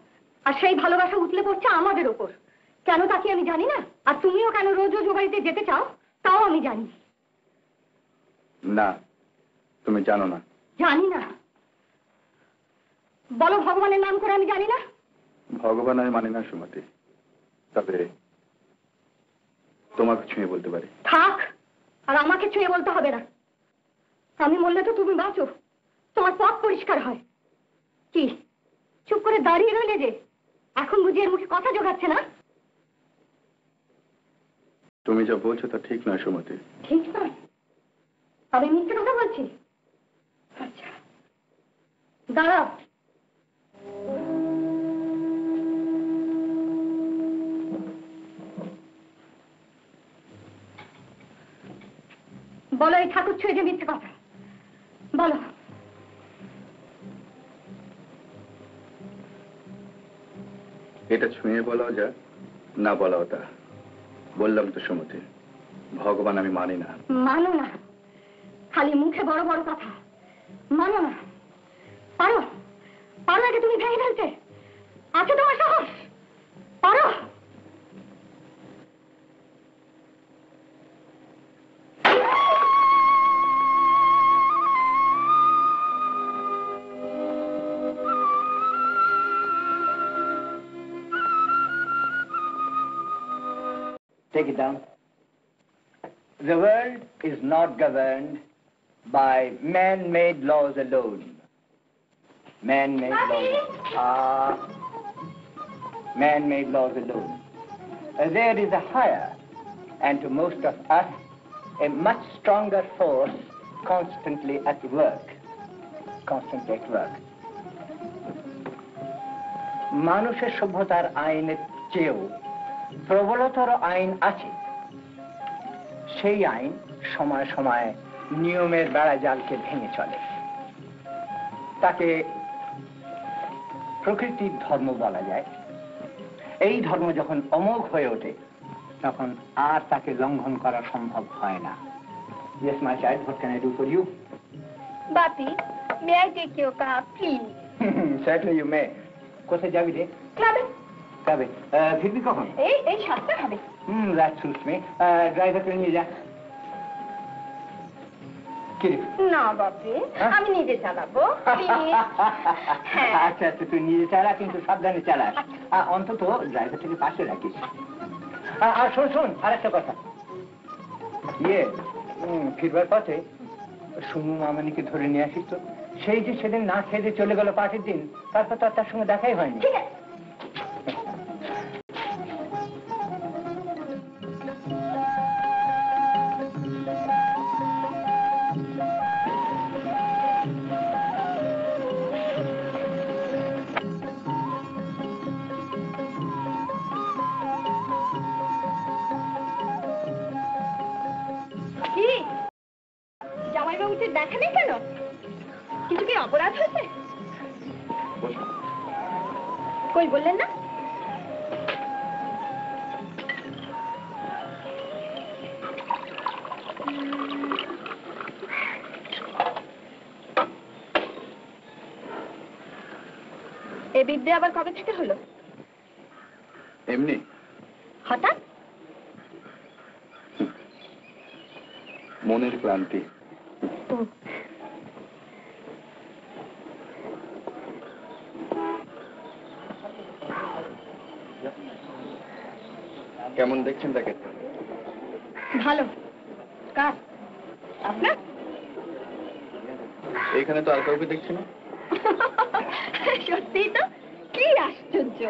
আর সেই ভালোবাসা উতলে পড়ছে আমাদের ওপর। কেন তা কি আমি জানি না? আর তুমিও কেন রোজ রোজ ও বাড়িতে যেতে চাও তাও আমি জানি না, তুমি জানো না। জানি না। বলো ভগবানের নাম করে আমি জানি না। ভগবান আমি মানি না সুমতি, তবে তোমাকে ছুঁয়ে বলতে পারি। থাক, আর আমাকে ছুঁয়ে বলতে হবে না। আমি বললে তো তুমি বাঁচো, তোমার পথ পরিষ্কার হয়। কি চুপ করে দাঁড়িয়ে রইলে যে? এখন বুঝি এর মুখে কথা জোগাচ্ছে না? তুমি যা বলছো তা ঠিক নয় সুমতি। ঠিক নয়? আমি মিথ্যে কথা বলছি? আচ্ছা দাঁড়াও। বলো এই ঠাকুর ছুঁয়ে যে মিথ্যে কথা বলো। এটা ছুঁয়ে বলাও যা, না বলাও তা। বললাম তো সুমতি, ভগবান আমি মানি না। মানো না? খালি মুখে বড় বড় কথা। মানো না? পারো? পারো আগে তুমি ভেঙে ফেলতে? আছে তোমার সাহস? পারো? Take it down. The world is not governed by man-made laws alone. Man-made laws. Man-made laws alone. There is a higher, and to most of us, a much stronger force constantly at work. Constantly at work. মানুষের সভ্যতার আইনের চেয়েও প্রবলতর আইন আছে। সেই আইন সময় সময় নিয়মের বেড়াজালকে ভেঙে চলে। তাকে প্রকৃতির ধর্ম বলা যায়। এই ধর্ম যখন অমোঘ হয়ে ওঠে তখন আর তাকে লঙ্ঘন করা সম্ভব হয় না। Yes, my child, what can I do for you? Bapi, may I take your car, please? Certainly you may. কোথায় যাবি রে? ক্লাবে। যাবে ফিরবি কখন? এই 7টা হবে। That suits me. ড্রাইভারকে নিয়ে যা। কি রে? না বাপি, আমি নিজে চালাবো। আচ্ছা আচ্ছা, তুই নিজে চালা, কিন্তু সাবধানে চালাস। অন্তত ড্রাইভারটাকে পাশে রাখিস। আর শোন আর একটা কথা, ফিরবার পথে সুমু মামানিকে ধরে নিয়ে আসিস তো। সেই যে সেদিন না খেয়ে দিয়ে চলে গেল পার্টির দিন, তারপর তো তার সঙ্গে দেখাই হয়নি। ঠিক আছে। কি জামাইবাবুকে দেখা নেই কেন? কিছু কি অপরাধ হয়েছে? কই বললেন না? এ বিদ্যে আবার কবে থেকে হলো? এমনি হঠাৎ? মনের ক্লান্তি। কেমন দেখছেন তাকে? ভালো। কার? আপনার? এখানে তো আর কাউকে দেখছি না। সত্যিই তো, কি আশ্চর্য।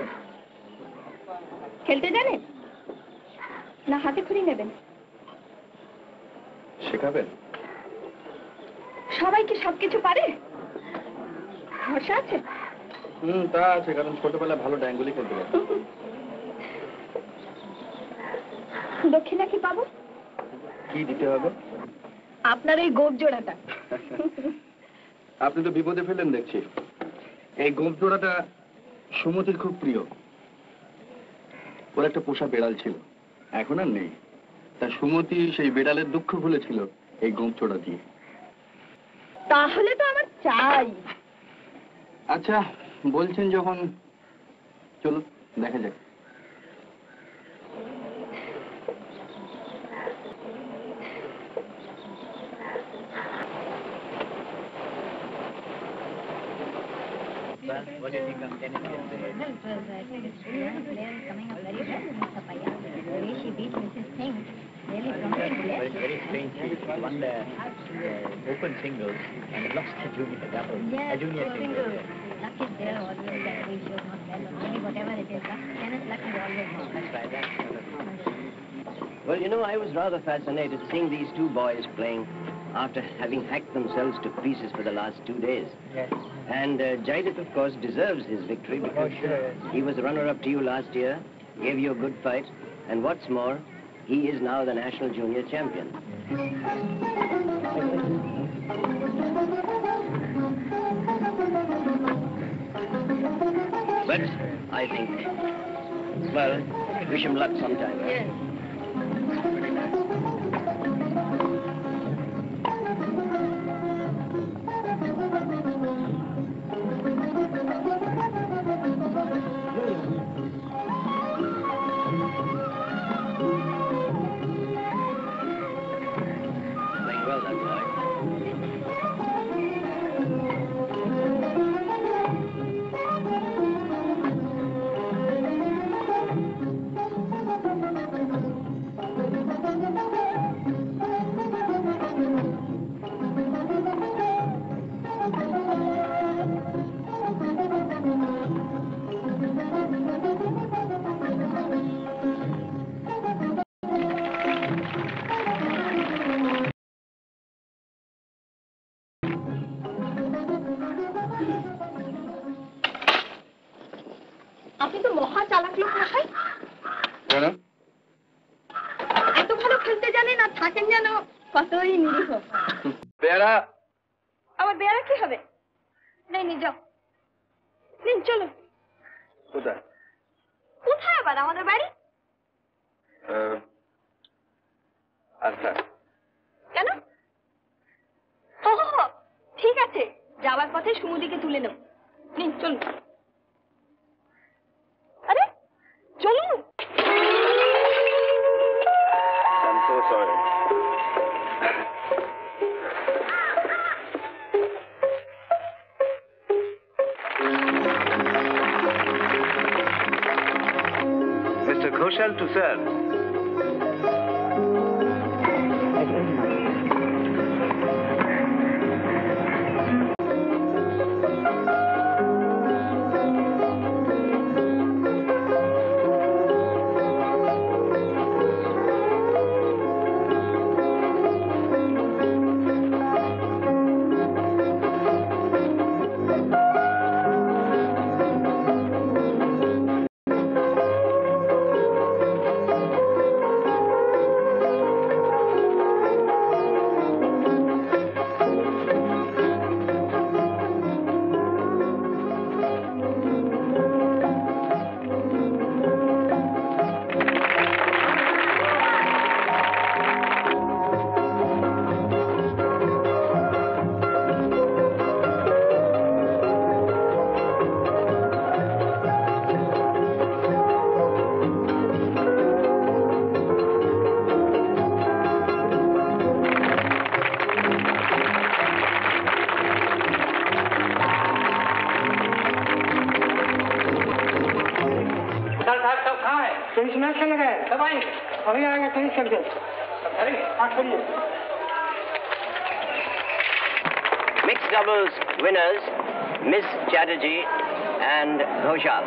খেলতে জানেন না হাতে খড়ি নেবেন? শেখাবেন? সবাই কি সবকিছু পারে? ভরসা আছে? তা আছে, কারণ ছোটবেলায় ভালো ড্যাঙ্গুলি খেলতে পারে। দক্ষিণা কি পাবো? কি দিতে হবে? আপনার এই গোপ জোড়াটা। আপনি তো বিপদে ফেলেন দেখছি। এই গোপ জোড়াটা সুমতির খুব প্রিয়। ওর একটা পোষা বেড়াল ছিল, এখন আর নেই। তা সুমতি সেই বেড়ালের দুঃখ ভুলেছিল এই গোপ জোড়া দিয়ে। তাহলে তো আমার চাই। আচ্ছা বলছেন যখন, চলো দেখা যাক। Well, what do you think of tennis yesterday? Well, it was Australian player coming up very well, Mr. Paya. The way she beat Mrs. Singh, really promising But player. it's very strange. She won the open singles and lost the junior doubles. Yes, Junior single. Luck is there always, that way she was not well, or maybe whatever it is, tennis luck is always there. That's right. Well, you know, I was rather fascinated seeing these two boys playing after having hacked themselves to pieces for the last 2 days. Yes. And Jaideep, of course, deserves his victory because he was runner-up to you last year, gave you a good fight, and what's more, he is now the national junior champion. But I think, well, wish him luck sometime. Yes. Playing well, that boy. আপনি তো মহা চালাক লোক না ভাই, কেন? এত ভালো খেলতে জানেন আর থাকেন যেন কতই নিরীহ। পেয়ারা আবার বেয়ারা কি হবে? নেই নি যাও, নিন চলো। কোথায়? কোথায় আবার? আমাদের বাড়ি। আচ্ছা। কেন? ও ঠিক আছে, যাওয়ার পথে সুমুদিকে তুলে নেব। নিন চলুন। আরে চলুন। I'm so sorry. Mr. Ghoshal to serve. Tennis match खेलने गए कब आएंगे? अभी आएंगे टेनिस खेल के। हाँ खेलिए। Mixed doubles winners, Miss Chatterjee and Ghoshal.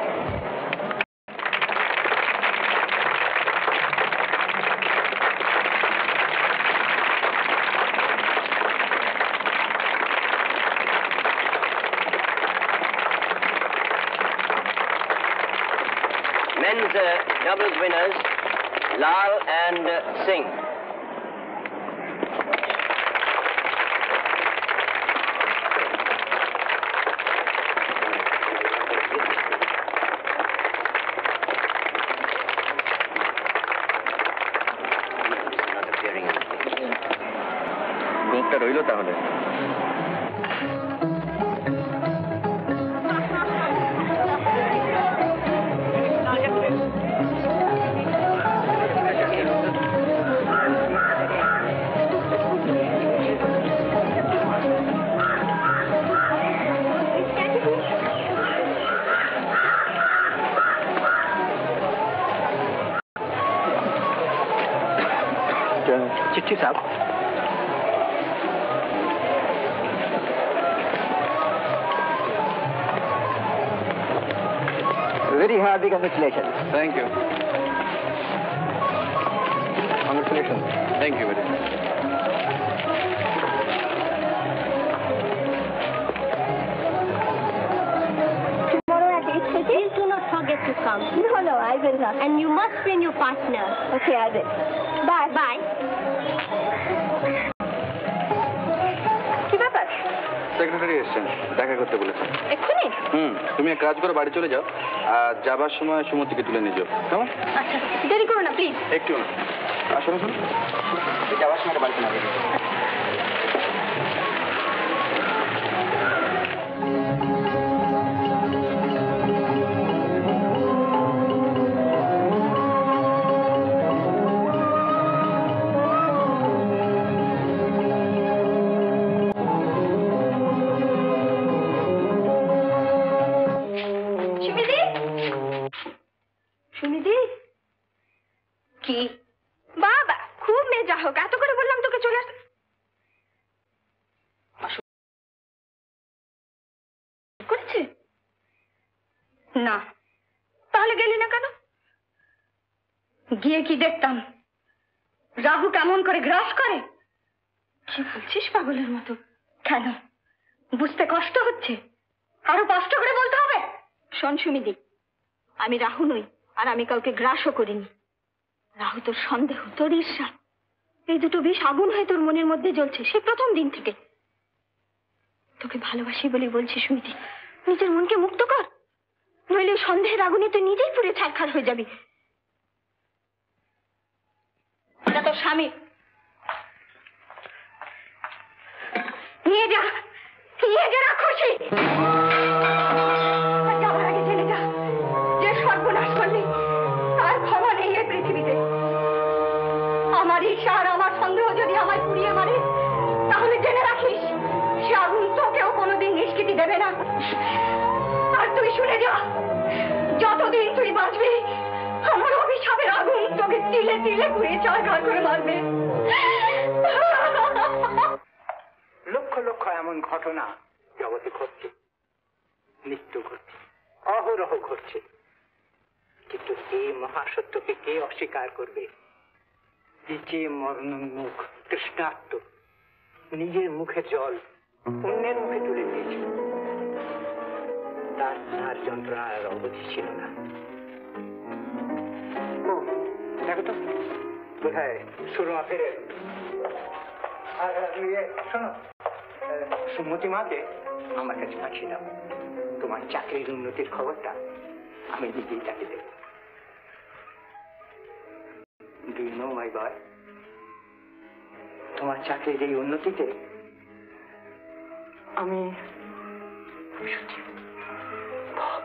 Men's doubles winners, Lal and Singh. গ্রুপটা রইল তাহলে। चिट्ठी साहब, very happy congratulations. Thank you. Congratulations. Thank you very much. Tomorrow at 8:30? Please do not forget to come. No, I will not. And you must bring your partner. Okay, I will. Bye. Bye. কি ব্যাপার? Secretary এসেছেন, দেখা করতে বলেছেন। এক্ষুনি? তুমি এক কাজ করো, বাড়ি চলে যাও, আর যাবার সময় সুমতিকে তুলে নিয়ে যাও, কেমন? আচ্ছা, দেরি করো না প্লিজ। একটু না, আসলে শুনুন, যাওয়ার সময় বাড়িতে না যাবে। সুমিদি, কি বাবা, খুব মেজা হোক, এত করে বললাম তোকে চলে আসতে। করেছে না, তাহলে গেলি না কেন? গিয়ে কি দেখতাম রাহু কেমন করে গ্রাস করে। কি বলছিস পাগলের মতো? কেন বুঝতে কষ্ট হচ্ছে? আরো কষ্ট করে বলতে হবে। শোন সুমিদি, আমি রাহু নই, আর আমি কাউকে গ্রাসও করিনি। রাহু তোর সন্দেহ, তোর ঈর্ষা, এই দুটো বিষ আগুন হয়ে তোর মনের মধ্যে জ্বলছে সে প্রথম দিন থেকে। তোকে ভালোবাসি বলে বলছি সুমিতি, নিজের মনকে মুক্ত কর, নইলে সন্দেহের আগুনে তুই নিজেই পুড়ে ছারখার হয়ে যাবি। এটা তোর স্বামী, নিয়ে যা, নিয়ে যা রাক্ষসী। যাবার আগে জেনে যা, যে সর্বনাশ করলি তার ক্ষমা নেই এই পৃথিবীতে। আমার ঈর্ষা আর আমার সন্দেহ যদি আমায় পুড়িয়ে মারে, তাহলে জেনে রাখিস সে আগুন তোকেও কোনোদিন নিষ্কৃতি দেবে না। আর তুই শুনে যা, যতদিন তুই বাঁচবি আমার অভিশাপের আগুন তোকে তিলে তিলে পুড়িয়ে ছারখার করে মারবে। লক্ষ লক্ষ এমন ঘটনা জগতে ঘটছে, নিত্য ঘটছে, অহরহ ঘটছে, কিন্তু এই মহাসত্যকে কে অস্বীকার করবে? যে মরণোন্মুখ তৃষ্ণার্ত নিজের মুখে জল অন্যের মুখে তুলে দিয়েছে, তার যন্ত্রণার অবধি ছিল না। ও দেখো তো, বোধহয় সুরমা ফেরে। আর শোনো, সুমতি মাকে আমার কাছে পাঠিয়ে দাও। তোমার চাকরির উন্নতির খবরটা আমি নিজেই তাকে দেব। Do you know my boy? তোমার চাকরির এই উন্নতিতে আমি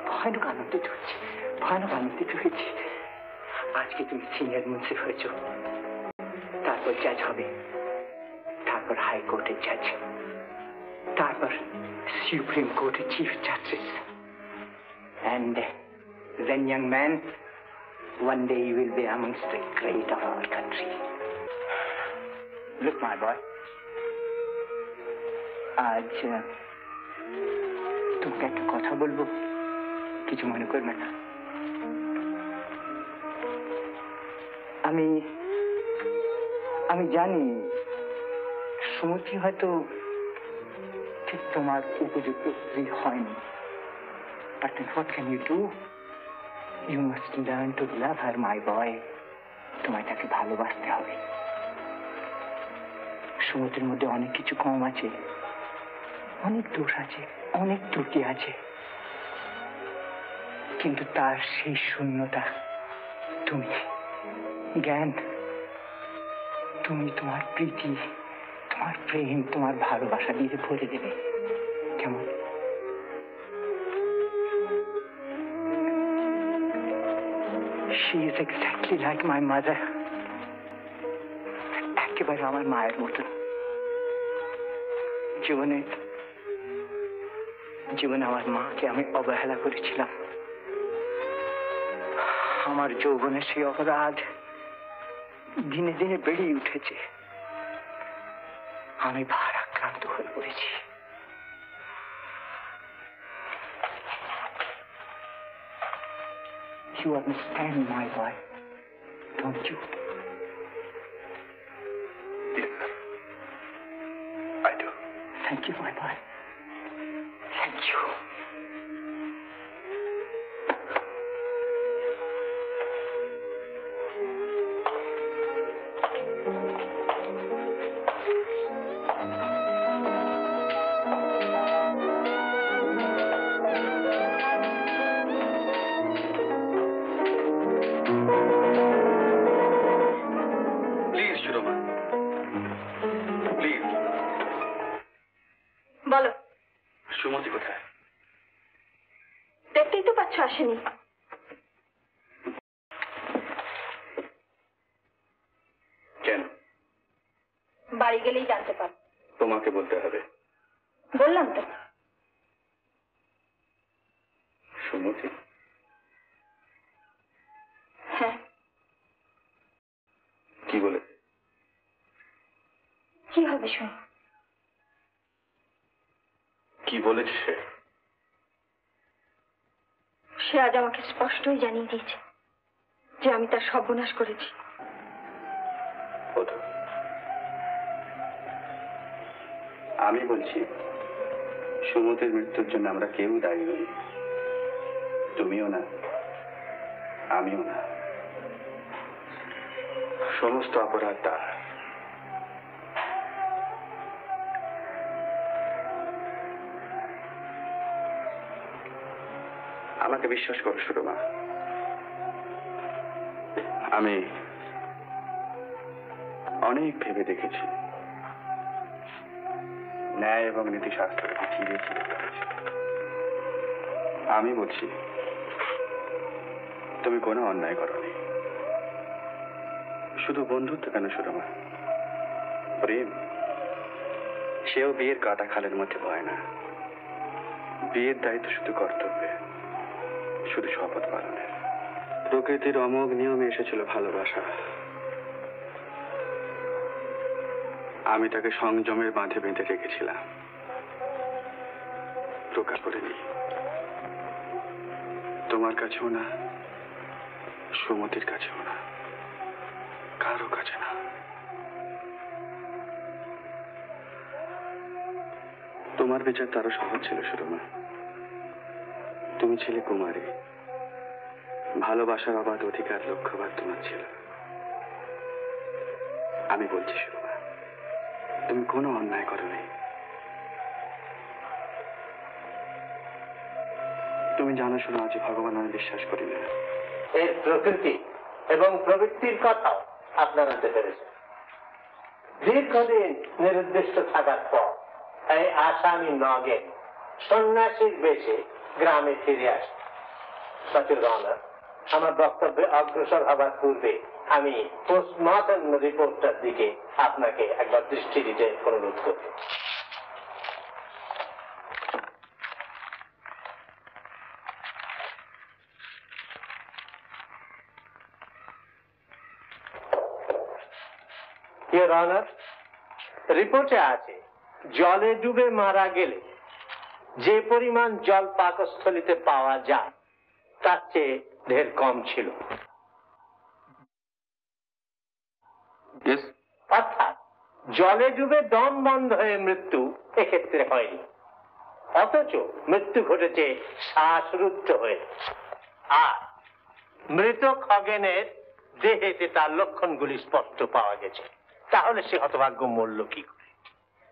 ভয়ানক আনন্দিত হচ্ছি, ভয়ানক আনন্দিত হয়েছি। আজকে তুমি সিনিয়র মুন্সিফ হয়েছ, তারপর জাজ হবে, তারপর হাইকোর্টের জাজ, তারপর সুপ্রিম কোর্টের chief justice, and then young man, one day you will be amongst the great of our country. Look my boy, আজ তোমাকে একটা কথা বলবো, কিছু মনে করবে না। আমি জানি সুমতি হয়তো ঠিক তোমার উপযুক্ত স্ত্রী হয়নি, but then what can you do? You must learn to love her, my boy. তোমায় তাকে ভালোবাসতে হবে। সুমতির মধ্যে অনেক কিছু কম আছে, অনেক দোষ আছে, অনেক ত্রুটি আছে, কিন্তু তার সেই শূন্যতা তুমি, জ্ঞান, তুমি তোমার প্রীতি, তোমার প্রেম, তোমার ভালোবাসা দিয়ে ভরে দেবে। কেমন? She is exactly like my mother. একেবারে আমার মায়ের মতন। জীবনে আমার মাকে আমি অবহেলা করেছিলাম। আমার যৌবনের সেই অপরাধ দিনে দিনে বেড়েই উঠেছে। আমি ভারাক্রান্ত হয়ে পড়েছি। You understand my wife, don't you? Yes, sir. I do. Thank you, my boy. Thank you. Please Surma, please. বলো, সুমতি কোথায়? দেখতেই তো পাচ্ছ আসেনি। কেন? বাড়ি গেলেই জানতে পারো। তোমাকে বলতে হবে। বললাম তো। সুমতি? হ্যাঁ। কি বলে? কি হবে শুন? কি বলেছে সে? সে আজ আমাকে স্পষ্টই জানিয়ে দিয়েছে যে আমি তার সর্বনাশ করেছি। আমি বলছি, সুমতির মৃত্যুর জন্য আমরা কেউ দায়ী নই। তুমিও না, আমিও না। সমস্ত অপরাধ তার। আমাকে বিশ্বাস করো সুরমা, আমি অনেক ভেবে দেখেছি, ন্যায় এবং নীতিশাস্ত্রকে চিরে চিরে করেছি। আমি বলছি তুমি কোনো অন্যায় করনি। শুধু বন্ধুত্ব কেন সুরমা, প্রেম সেও বিয়ের কাটা খালের মধ্যে হয় না। বিয়ের দায়িত্ব শুধু কর্তব্যে, শুধু শপথ পালনের। প্রকৃতির অমোঘ নিয়মে এসেছিল ভালোবাসা। আমি তাকে সংযমের বাঁধে বেঁধে রেখেছিলাম, প্রকাশ করিনি। তোমার কাছেও না, সুমতির কাছেও না, কারো কাছে না। তোমার বিচার তারও সহজ ছিল সুরমা। তুমি ছিলে কুমারী, ভালোবাসার অবাধ অধিকার লক্ষ্যবাদ তোমার ছিল। আমি বলছি সুরমা, তুমি কোনো অন্যায় করনি। তুমি জানো শোনো, আজ ভগবান আমি বিশ্বাস করি না। এর প্রকৃতি এবং প্রবৃত্তির কথাও আপনারা জানতে পেরেছেন। দীর্ঘদিন নিরুদ্দেশ্য থাকার পর এই আসামি নগেন সন্ন্যাসীর বেশে গ্রামে ফিরে আসে। আমার বক্তব্যে অগ্রসর হবার পূর্বে আমি পোস্টমর্টম রিপোর্টটার দিকে আপনাকে একবার দৃষ্টি দিতে অনুরোধ করব। ইওর অনার, রিপোর্টে আছে জলে ডুবে মারা গেলে যে পরিমাণ জল পাকস্থলীতে পাওয়া যায় তার চেয়ে ঢের কম ছিল। অর্থাৎ জলে ডুবে দম বন্ধ হয়ে মৃত্যু এক্ষেত্রে হয়নি, অথচ মৃত্যু ঘটেছে শ্বাসরুদ্ধ হয়ে। আর মৃত খগেনের দেহেতে তার লক্ষণগুলি স্পষ্ট পাওয়া গেছে। তাহলে সে হতভাগ্য মরল কি করে?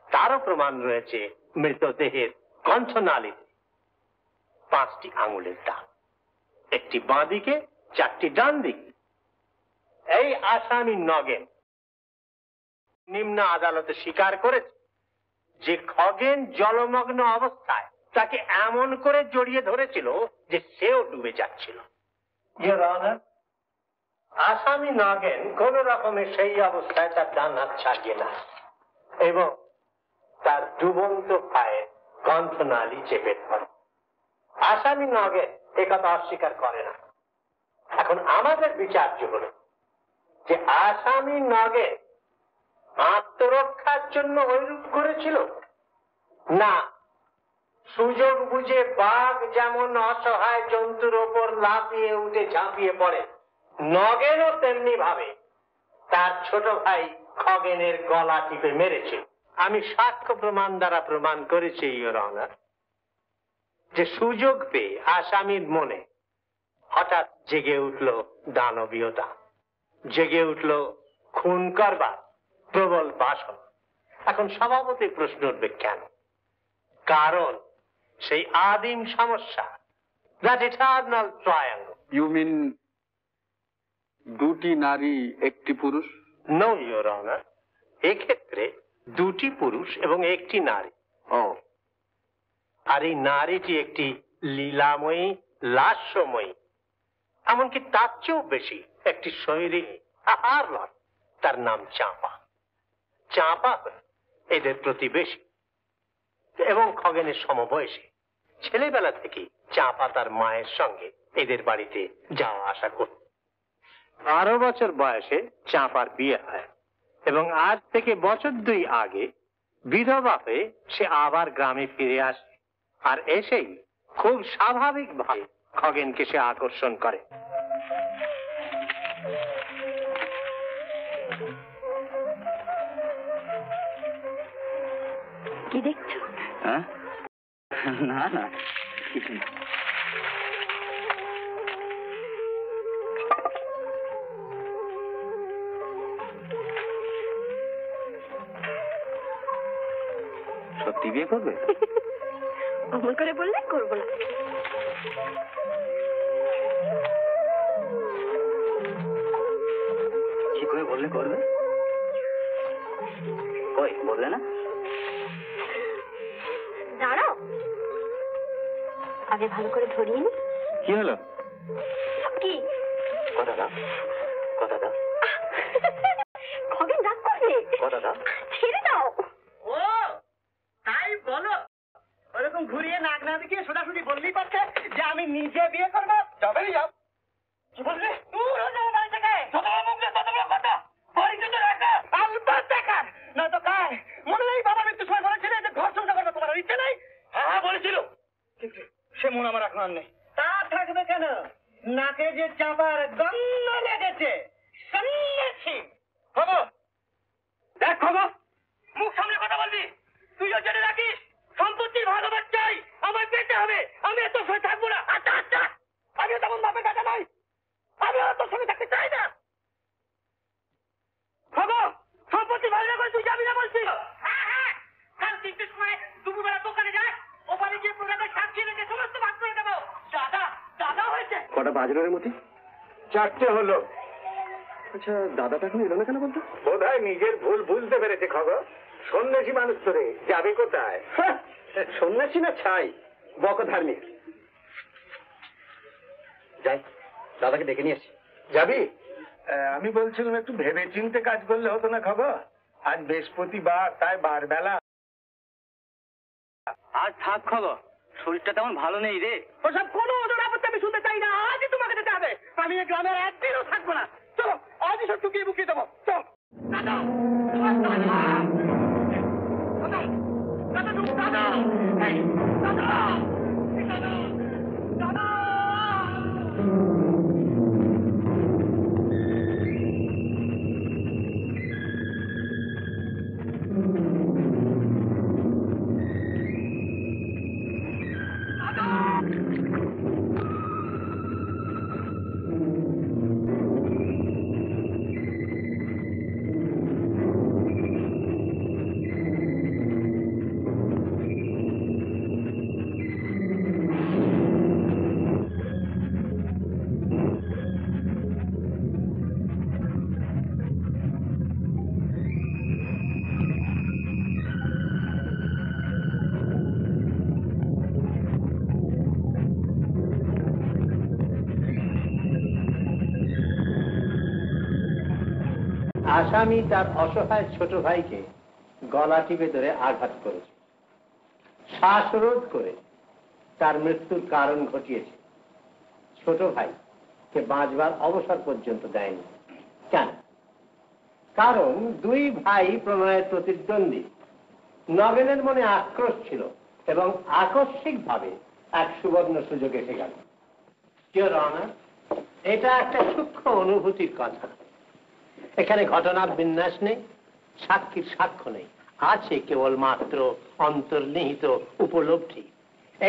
তারও প্রমাণ রয়েছে মৃতদেহের কণ্ঠনালীতে 5টি আঙুলের দাগ, একটি বাঁ দিকে, 4টি ডান দিকে। এই আসামি নগেন নিম্ন আদালতে স্বীকার করেছে যে খগেন জলমগ্ন অবস্থায় তাকে এমন করে জড়িয়ে ধরেছিল যে সেও ডুবে যাচ্ছিল। ইওর অনার, আসামি নগেন কোন রকমে সেই অবস্থায় তার ডান হাত ছাড়িয়ে না এবং তার ডুবন্ত পায়ে কণ্ঠনালী চেপে ধরে। আসামি নগেন একথা অস্বীকার করে না। এখন আমাদের বিচার্য হল যে আসামি নগেন আত্মরক্ষার জন্য ঐরূপ করেছিল? না, সুযোগ বুঝে বাঘ যেমন অসহায় জন্তুর ওপর লাফিয়ে উঠে ঝাঁপিয়ে পড়ে, নগেনও তেমনি ভাবে তার ছোট ভাই খগেনের গলা টিপে মেরেছে। আমি সাক্ষ্য প্রমাণ দ্বারা প্রমাণ করেছি ইওর অনার, যে সুযোগ পেয়ে আসামির মনে হঠাৎ জেগে উঠল দানবীয়তা, জেগে উঠল খুন করবার প্রবল বাসনা। এখন স্বভাবতই প্রশ্ন উঠবে কেন? কারণ সেই আদিম সমস্যা, that eternal triangle. You mean দুটি নারী একটি পুরুষ? নো ইওর অনার, এক্ষেত্রে দুটি পুরুষ এবং একটি নারী। ও, আর এই নারীটি একটি লীলাময়ী, লাস্যময়ী, এমনকি তার চেয়েও বেশি একটি শৈরিনী, হারলট। তার নাম চাঁপা। চাঁপা এদের প্রতিবেশী এবং খগেনের সমবয়সী। ছেলেবেলা থেকেই চাঁপা তার মায়ের সঙ্গে এদের বাড়িতে যাওয়া আসা করত। 12 বছর বয়সে চাঁপার বিয়ে হয় এবং আজ থেকে বছর 2 আগে বিধবা হয়ে সে আবার গ্রামে ফিরে আসে। আর এসেই খুব স্বাভাবিকভাবে খগেনকে সে আকর্ষণ করে। কি দেখছো? হ্যাঁ, না না কিছু না। সত্যি বিয়ে করবে? অমন করে বললে করবো না। কি করে বললে করবে? কই বললে না? দাঁড়াও, আগে ভালো করে ধরিয়ে নি। কি হলো? কি কথা দাও, কথা দাও, খগেন রাগ করবে। কথা দাও। ছেড়ে দাও। ও তাই বলো? ওরকম ঘুরিয়ে নাক না দিকে সোজাসুজি বললেই পারছে যে আমি নিজে বিয়ে করবো। যাবেই যাও। কি বললে? দূর হয়ে যাবো বাড়ি থেকে। যত বড় মুখ দিয়ে তত বড় কথা। বাড়িতে তো রাখা আলবাত দেখার না তো কার। মনে নেই বাবা মৃত্যুর সময় বলেছিল যে ঘর সংসার করবে, তোমার ইচ্ছে নেই? হ্যাঁ বলেছিল, কিন্তু সে মন আমার এখন আর নেই। তা থাকবে কেন? নাকে যে চাপার গন্ধ লেগেছে শুনেছি। খবর দেখ, খবর মুখ সামনে কথা বলবি। তুইও জেনে রাখিস, সম্পত্তির ভাগাভাগ চাই, আমার পেতে হবে। আমি এত সঙ্গে থাকবো না। আচ্ছা আচ্ছা, আমিও তেমন বাপের কাছে নাই, আমিও তোর সঙ্গে থাকতে চাই না। খবর সম্পত্তি ভালো করে তুই যাবি না বলছি? হ্যাঁ হ্যাঁ, কাল 3টের সময় দুপুরবেলা দোকানে যায়, ওখানে গিয়ে প্রোগ্রামের সাক্ষী রেখে সমস্ত ভাগ করে দেবো। দাদা দাদা হয়েছে। কটা বাজলো রে মতি? 4টে হলো। আচ্ছা, দাদাটা এখন এলো না কেন বলতো? বোধহয় নিজের ভুল বুঝতে পেরেছে। খবর সন্ন্যাসী মানুষ তোরে, যাবে কোথায়? সন্ন্যাসী না ছাই, বকধার্মিক। যাই, দাদাকে ডেকে নিয়ে আসি। যাবি? আমি বলছিলাম একটু ভেবে চিন্তে কাজ করলে হতো না? খবর আজ বৃহস্পতিবার, তাই বারবেলা। আর থাক খবর, শরীরটা তেমন ভালো নেই রে। ওসব কোনো ওদের আপত্তি আমি শুনতে চাই না। আজই তোমাকে যেতে হবে। আমি এই গ্রামের একদিনও থাকবো না। চলো আজই সব টুকিয়ে বুকিয়ে দেবো। চল দাদা, দাদা, দাদা, দাদা, এই, দাদা, দাদা, দাদা। আসামি তার অসহায় ছোট ভাইকে গলা টিপে ধরে আঘাত করেছে, শ্বাসরোধ করে তার মৃত্যুর কারণ ঘটিয়েছে। ছোট ভাই কে বাঁচবার অবসর পর্যন্ত দেয়নি। কেন? কারণ দুই ভাই প্রণয়ের প্রতিদ্বন্দ্বী। নগেনের মনে আক্রোশ ছিল এবং আকস্মিকভাবে এক সুবর্ণ সুযোগ এসে গেল। ইওর অনার, এটা একটা সূক্ষ্ম অনুভূতির কথা। এখানে ঘটনার বিন্যাস নেই, সাক্ষীর সাক্ষ্য নেই, আছে কেবলমাত্র অন্তর্নিহিত উপলব্ধি।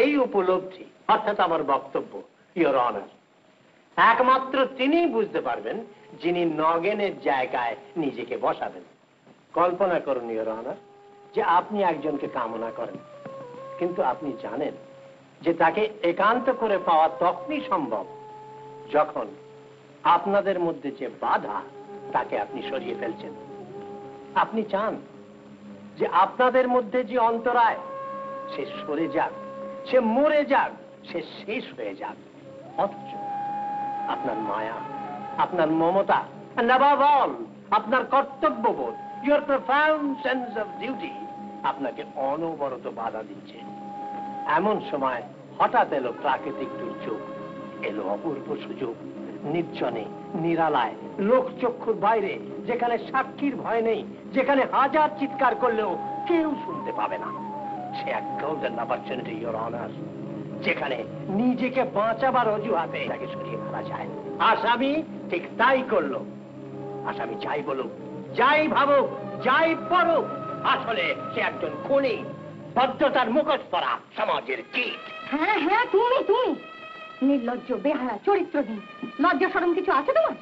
এই উপলব্ধি অর্থাৎ আমার বক্তব্য, ইওর অনার, একমাত্র তিনিই বুঝতে পারবেন যিনি নগেনের জায়গায় নিজেকে বসাবেন। কল্পনা করুন ইওর অনার যে আপনি একজনকে কামনা করেন, কিন্তু আপনি জানেন যে তাকে একান্ত করে পাওয়া তখনই সম্ভব যখন আপনাদের মধ্যে যে বাধা তাকে আপনি সরিয়ে ফেলছেন। আপনি চান যে আপনাদের মধ্যে যে অন্তরায় সে সরে যাক, সে মরে যাক, সে শেষ হয়ে যাক। অথচ আপনার মায়া, আপনার মমতা, and above all, আপনার কর্তব্যবোধ, your profound sense of duty আপনাকে অনবরত বাধা দিচ্ছে। এমন সময় হঠাৎ এলো প্রাকৃতিক দুর্যোগ, এলো অপূর্ব সুযোগ। নির্জনে, নিরালায়, লোকচক্ষুর বাইরে, যেখানে সাক্ষীর ভয় নেই, যেখানে হাজার চিৎকার করলেও কেউ শুনতে পাবে না, সে এক গোল্ডেন অপরচুনিটি ইওর অনার, যেখানে নিজেকে বাঁচাবার অজুহাতে তাকে সরিয়ে ফেলা যায়। আসামি ঠিক তাই করলো। আসামি যাই বলুক, যাই ভাবুক, যাই পড়ুক, আসলে সে একজন খুনি, ভদ্রতার মুখোশ পরা সমাজের কীট। হ্যাঁ হ্যাঁ, তুমি তুমি নির্লজ্জ, বেহায়া, চরিত্রহীন, লজ্জা শরম কিছু আছে তোমার?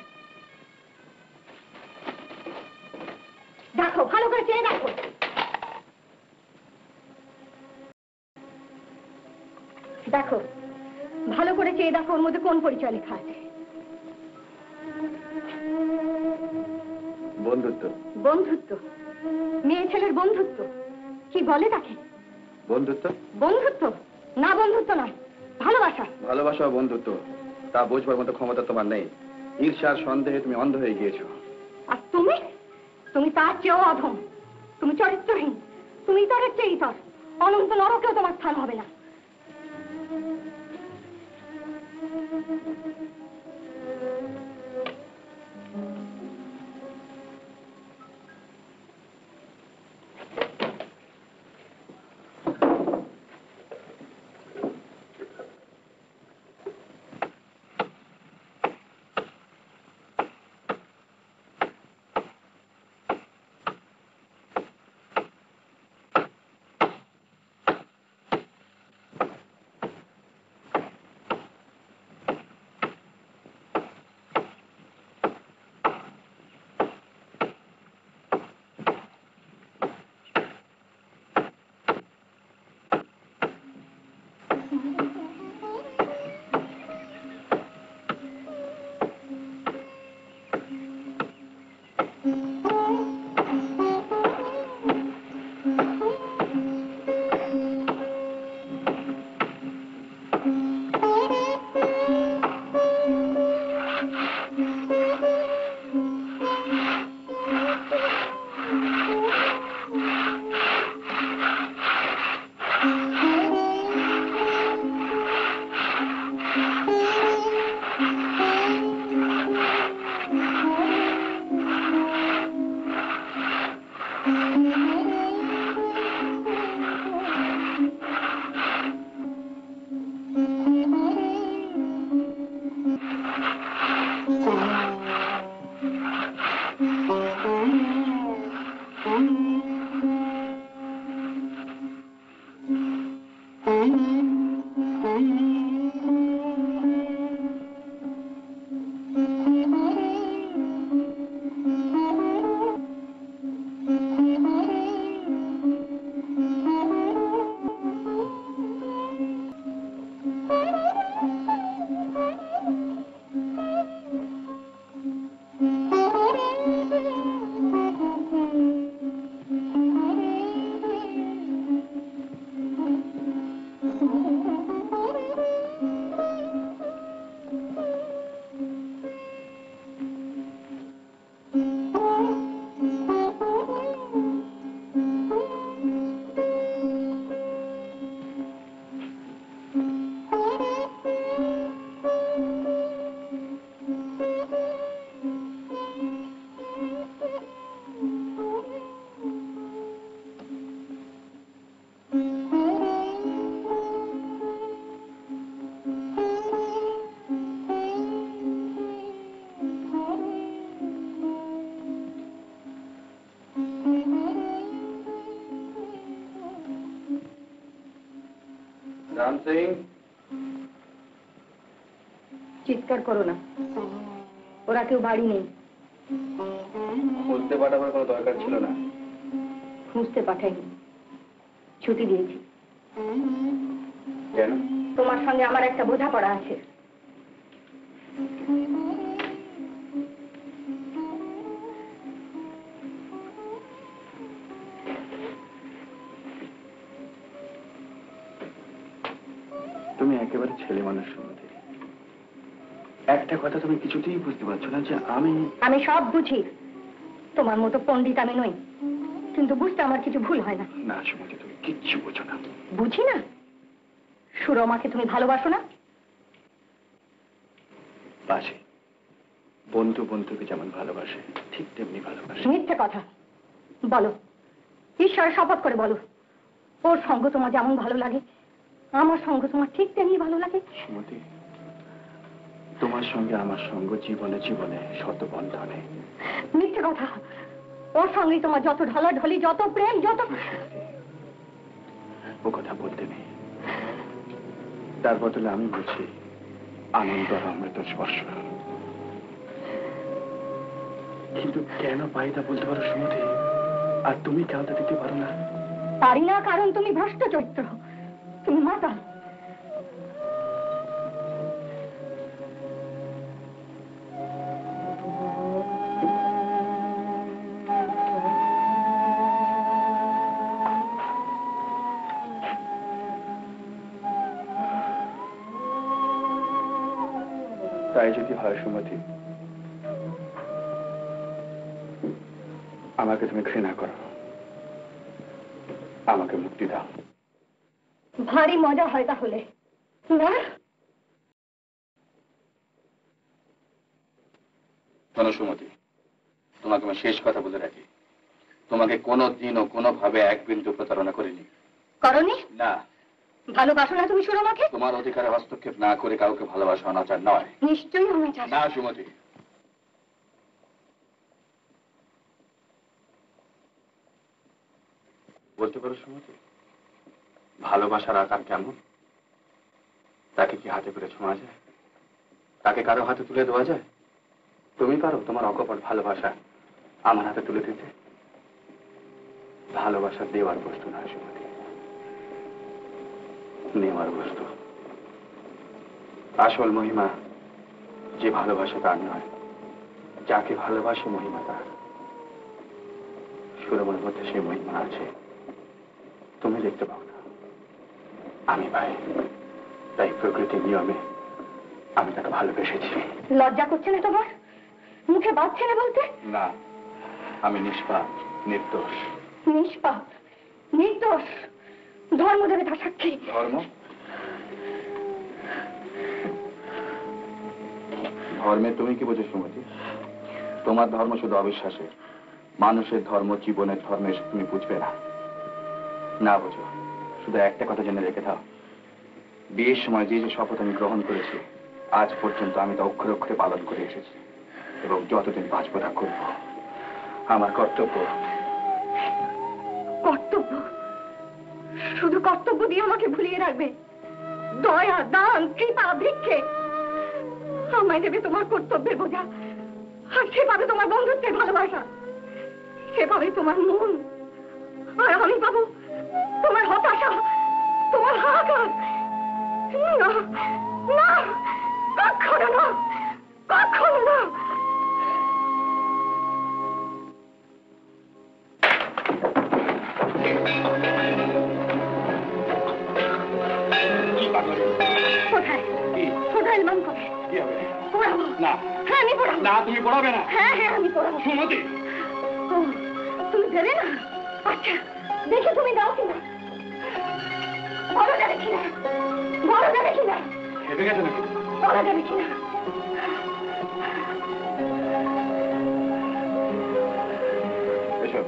দেখো, ভালো করে চেয়ে দেখো। দেখো, ভালো করে চেয়ে দেখো ওর মধ্যে কোন পরিচয় লেখা আছে। বন্ধুত্ব। বন্ধুত্ব? মেয়ে ছেলের বন্ধুত্ব? কি বলে তাকে? বন্ধুত্ব? বন্ধুত্ব না, বন্ধুত্ব নয়, ভালোবাসা। ভালোবাসা ও বন্ধুত্ব তা বোঝবার মতো ক্ষমতা তোমার নেই। ঈর্ষার সন্দেহে তুমি অন্ধ হয়ে গিয়েছো। আর তুমি? তুমি তার চেয়েও অধম। তুমি চরিত্রহীন, তুমি ইতরের চেয়ে ইতর। অনন্ত নরকেও তোমার স্থান হবে না। রাম সিং, চিৎকার করো না, ওরা কেউ বাড়ি নেই। খুঁজতে পাঠাবার কোনো দরকার ছিল না। খুঁজতে পাঠাইনি, ছুটি দিয়েছি। কেন? তোমার সঙ্গে আমার একটা বোঝাপড়া আছে। তুমি একেবারে ছেলে মানুষ শুনতে, একটা কথা তুমি কিছুতেই বুঝতে পারছো না যে আমি সব বুঝি, তোমার মতো পণ্ডিত আমি নই, কিন্তু বুঝতে আমার কিছু ভুল হয় না। না সুমতি, তুমি কিচ্ছু বোঝো না। বুঝি না? সুরমাকে তুমি ভালোবাসো না? বাসে, বন্ধু বন্ধুকে যেমন ভালোবাসে ঠিক তেমনি ভালোবাসে। মিথ্যে কথা বলো, ঈশ্বরের শপথ করে বলো, ওর সঙ্গ তোমার যেমন ভালো লাগে আমার সঙ্গ তোমার ঠিক তেমনি ভালো লাগে। সুমতি, তোমার সঙ্গে আমার সঙ্গ জীবনে জীবনে শত বন্ধনে। মিথ্যে কথা, ওর সঙ্গে তোমার যত ঢলাঢলি, যত প্রেম, যত... ও কথা বলতে নেই, তার বদলে আমি বলছি আনন্দ আর অমৃত স্পর্শ। কিন্তু কেন পাই তা বলতে পারো সুমতি, আর তুমি কেন তা দিতে পারো না? পারি না কারণ তুমি ভ্রষ্ট চরিত্র, তুমি মাতা। তাই যদি হয় সুমতি, আমাকে তুমি ঘৃণা করো, আমাকে মুক্তি দাও। ভারী মজা হয় তাহলে না? শোনো সুমতি, তোমাকে আমি শেষ কথা বলে রাখি, তোমাকে কোনো দিনও কোনোভাবে এক বিন্দু প্রতারণা করিনি। করনি? না। ভালোবাসো না তুমি সুরমাকে? তোমার অধিকারে হস্তক্ষেপ না করে কাউকে ভালোবাসা অনাচার নয়। নিশ্চয়ই অনাচার। না সুমতি, বলতে পারো সুমতি, ভালোবাসার আকার কেমন? তাকে কি হাতে করে ছোঁয়া যায়? তাকে কারো হাতে তুলে দেওয়া যায়? তুমি পারো তোমার অকপট ভালোবাসা আমার হাতে তুলে দিতে? ভালোবাসা দেওয়ার বস্তু না সুমতি, নেওয়ার বস্তু। আসল মহিমা যে ভালোবাসা তার নয়, যাকে ভালোবাসে মহিমা তার। সুরমার মধ্যে সেই মহিমা আছে, তুমি দেখতে পাও না, আমি পাই। তাই প্রকৃতির নিয়মে আমি তাকে ভালোবেসেছি। লজ্জা করছে না তোমার? মুখে বাঁধছে না বলতে? না, আমি নিষ্পাপ, নির্দোষ। নিষ্পাপ, নির্দোষ, ধর্ম দেবে তার সাক্ষী। ধর্ম? ধর্মে তুমি কি বোঝো সুমতি? তোমার ধর্ম শুধু অবিশ্বাসের। মানুষের ধর্ম, জীবনের ধর্ম এসব তুমি বুঝবে না। না বোঝো, শুধু একটা কথা জেনে রেখে দাও, বিয়ের সময় যে যে শপথ আমি গ্রহণ করেছি আজ পর্যন্ত আমি তা অক্ষরে অক্ষরে পালন করে এসেছি, এবং যতদিন বাঁচব তা করব। আমার কর্তব্য। কর্তব্য? শুধু কর্তব্য দিয়ে আমাকে ভুলিয়ে রাখবে? দয়া, দান, কৃপা, ভিক্ষে আমায় দেবে তোমার কর্তব্যের বোঝা, আর সে পাবে তোমার বন্ধুত্বের ভালোবাসা, সে পাবে তোমার মন, আর আমি পাবো তোমার হতাশা, তোমার হাহাকার। না না, কখনো না, কখনো না। কোথায় কোথায় মান কোথায়? কি হবে? পড়াবো না। হ্যাঁ আমি পড়াবো। না, তুমি পড়াবে না। হ্যাঁ হ্যাঁ আমি পড়াবো। সুমতি, তুমি দেবে না? আচ্ছা দেখে তুমি দাও কিনা, বলো যাবে কিনা, বলো যাবে কিনা, খেপে গেছে নাকি? বলো যাবে কিনা। এসব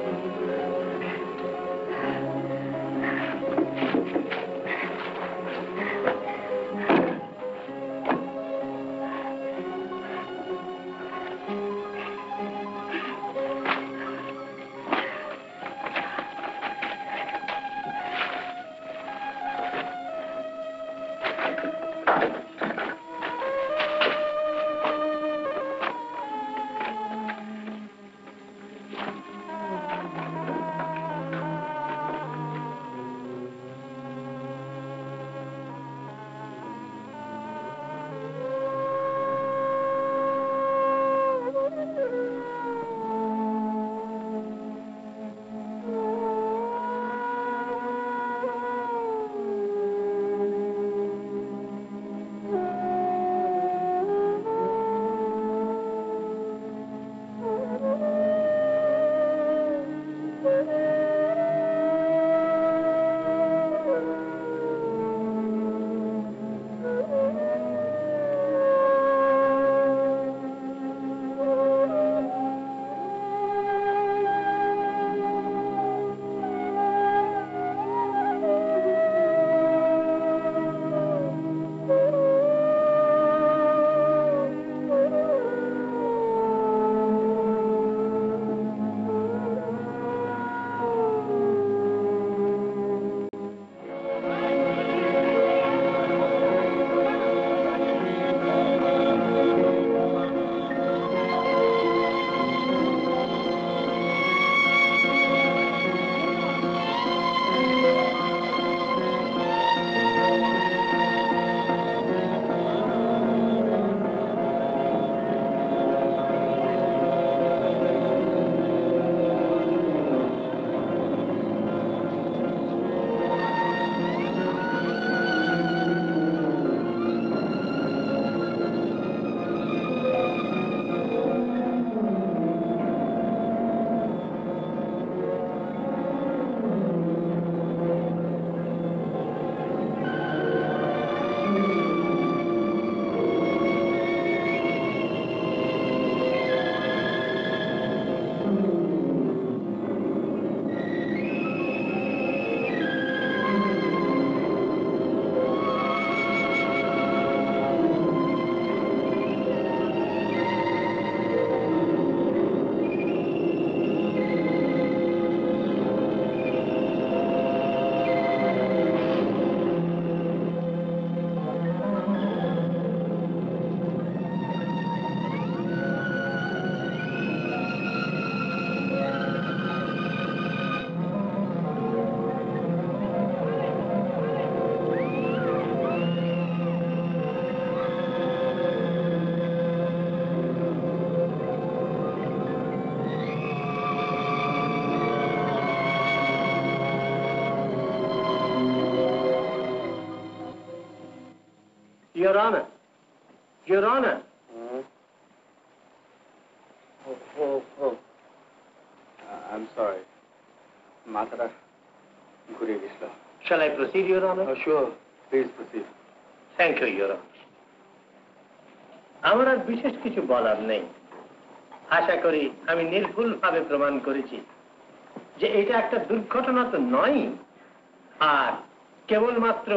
Your Honor. Your Honor. I'm sorry. মাথাটা ঘুরে গেছিল। Shall I proceed, Your Honor? Sure. Please proceed. Thank you, Your Honor. আমার আর বিশেষ কিছু বলার নেই। আশা করি আমি নির্ভুলভাবে প্রমাণ করেছি যে এটা একটা দুর্ঘটনা তো নয়, আর কেবলমাত্র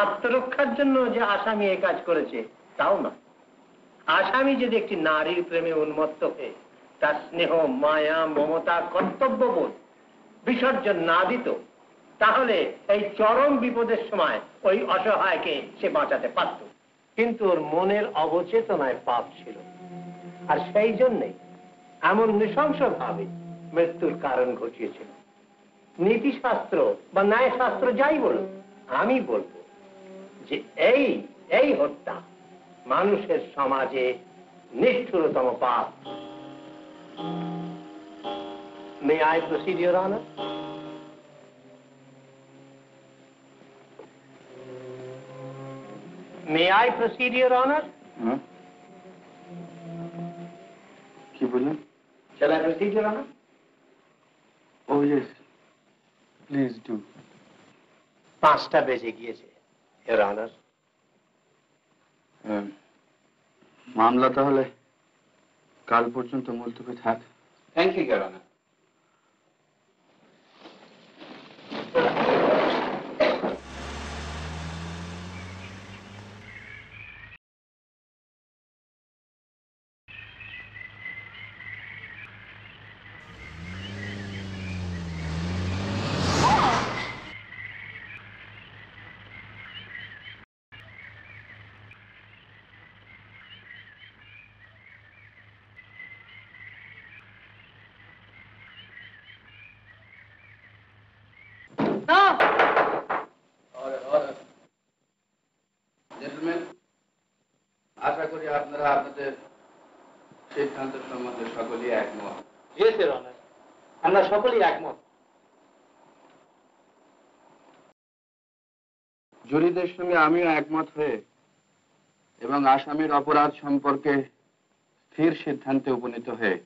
আত্মরক্ষার জন্য যে আসামি এই কাজ করেছে তাও না। আসামি যদি একটি নারীর প্রেমে উন্মত্ত হয়ে তার স্নেহ, মায়া, মমতা, কর্তব্যবোধ বিসর্জন না দিত, তাহলে এই চরম বিপদের সময় ওই অসহায়কে সে বাঁচাতে পারত। কিন্তু ওর মনের অবচেতনায় পাপ ছিল, আর সেই জন্যে এমন নৃশংসভাবে মৃত্যুর কারণ ঘটিয়েছিল। নীতিশাস্ত্র বা ন্যায়শাস্ত্র যাই বলুন, আমি বলবো যে এই হত্যা মানুষের সমাজে নিষ্ঠুরতম পাপ। May I proceed, Your Honor? May I proceed, Your Honor? কি বললেন? Shall I proceed, Your Honor? Oh yes. Please do. 5টা বেজে গিয়েছে, Your Honor. মামলা তাহলে কাল পর্যন্ত মুলতবি থাক। Thank you, your honour. Gentleman, আশা করি আপনারা আপনাদের সিদ্ধান্ত সম্বন্ধে সকলেই একমত। Yes, Your Honor. আমরা সকলেই একমত। জুরিদের সঙ্গে আমিও একমত হয়ে এবং আসামির অপরাধ সম্পর্কে স্থির সিদ্ধান্তে উপনীত হয়ে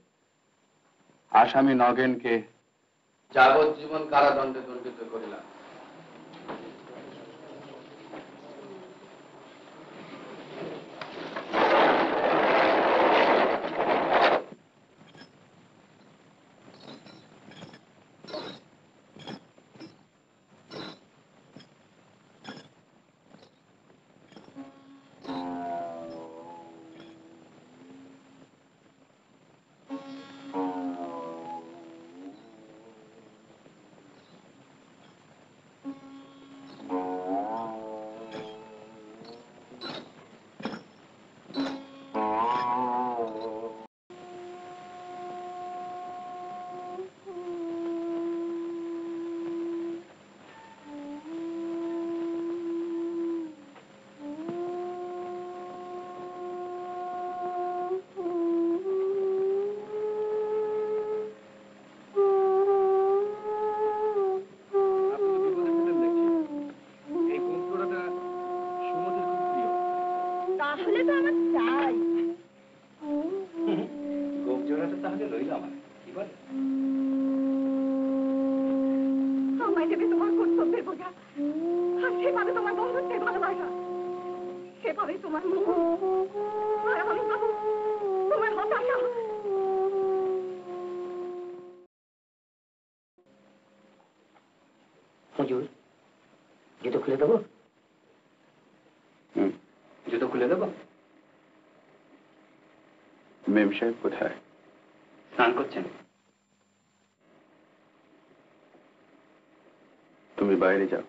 আসামি নগেনকে যাবজ্জীবন কারাদণ্ডে দণ্ডিত করিলাম। তাহলে তো আমার চাই। গোপজোড়াটা তাহলে রইল আমার, কি বলে? আমায় দেবে তোমার কর্তব্যের বোঝা, আর সেভাবে তোমার বন্ধুত্বের ভালোবাসা, সেভাবে তোমার মুখ, আর আমি পাবো তোমার হতাশা। হুজুর, জুতো খুলে দেবো? জুতো খুলে দেবো? মেম সাহেব কোথায়? স্নান করছেন? তুমি বাইরে যাও।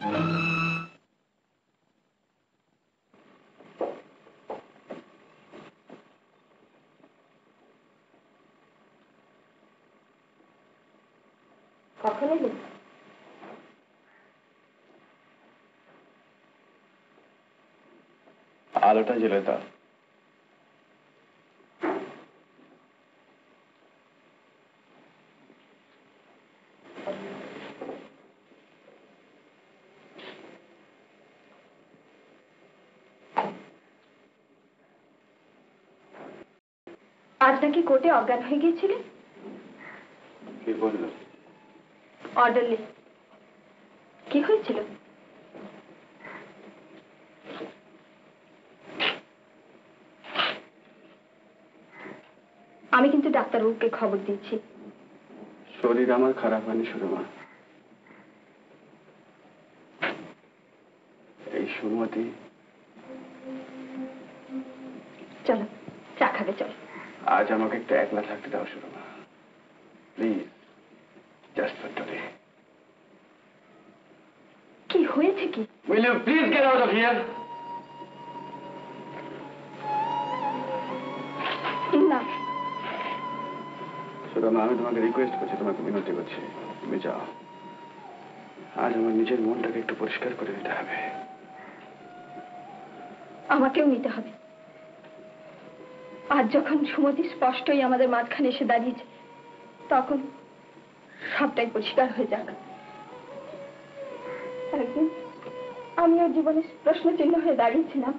কখন এলে? আলোটা জ্বেলে দাও। আজ নাকি কোর্টে অজ্ঞান হয়ে গিয়েছিলে? কি বললো? অর্ডারলি। কি হয়েছিল? আমি কিন্তু ডাক্তারবাবুকে খবর দিয়েছি। শরীর আমার খারাপ হয়নি সুরমা। এই সুমতি। চলো চা খাবে, চলো। আজ আমাকে একটু একলা থাকতে দাও Surma, please, just for today. কি হয়েছে কি? Will you please get out of here? না সুরমা, আমি তোমাকে রিকোয়েস্ট করছি, তোমাকে বিনতি করছি, তুমি যাও। আজ আমার নিজের মনটাকে একটু পরিষ্কার করে নিতে হবে। আমাকেও নিতে হবে। আজ যখন সুমতি স্পষ্টই আমাদের মাঝখানে এসে দাঁড়িয়েছে, তখন সবটাই পরিষ্কার হয়ে যাক। একদিন আমি ওর জীবনে প্রশ্ন চিহ্ন হয়ে দাঁড়িয়েছিলাম।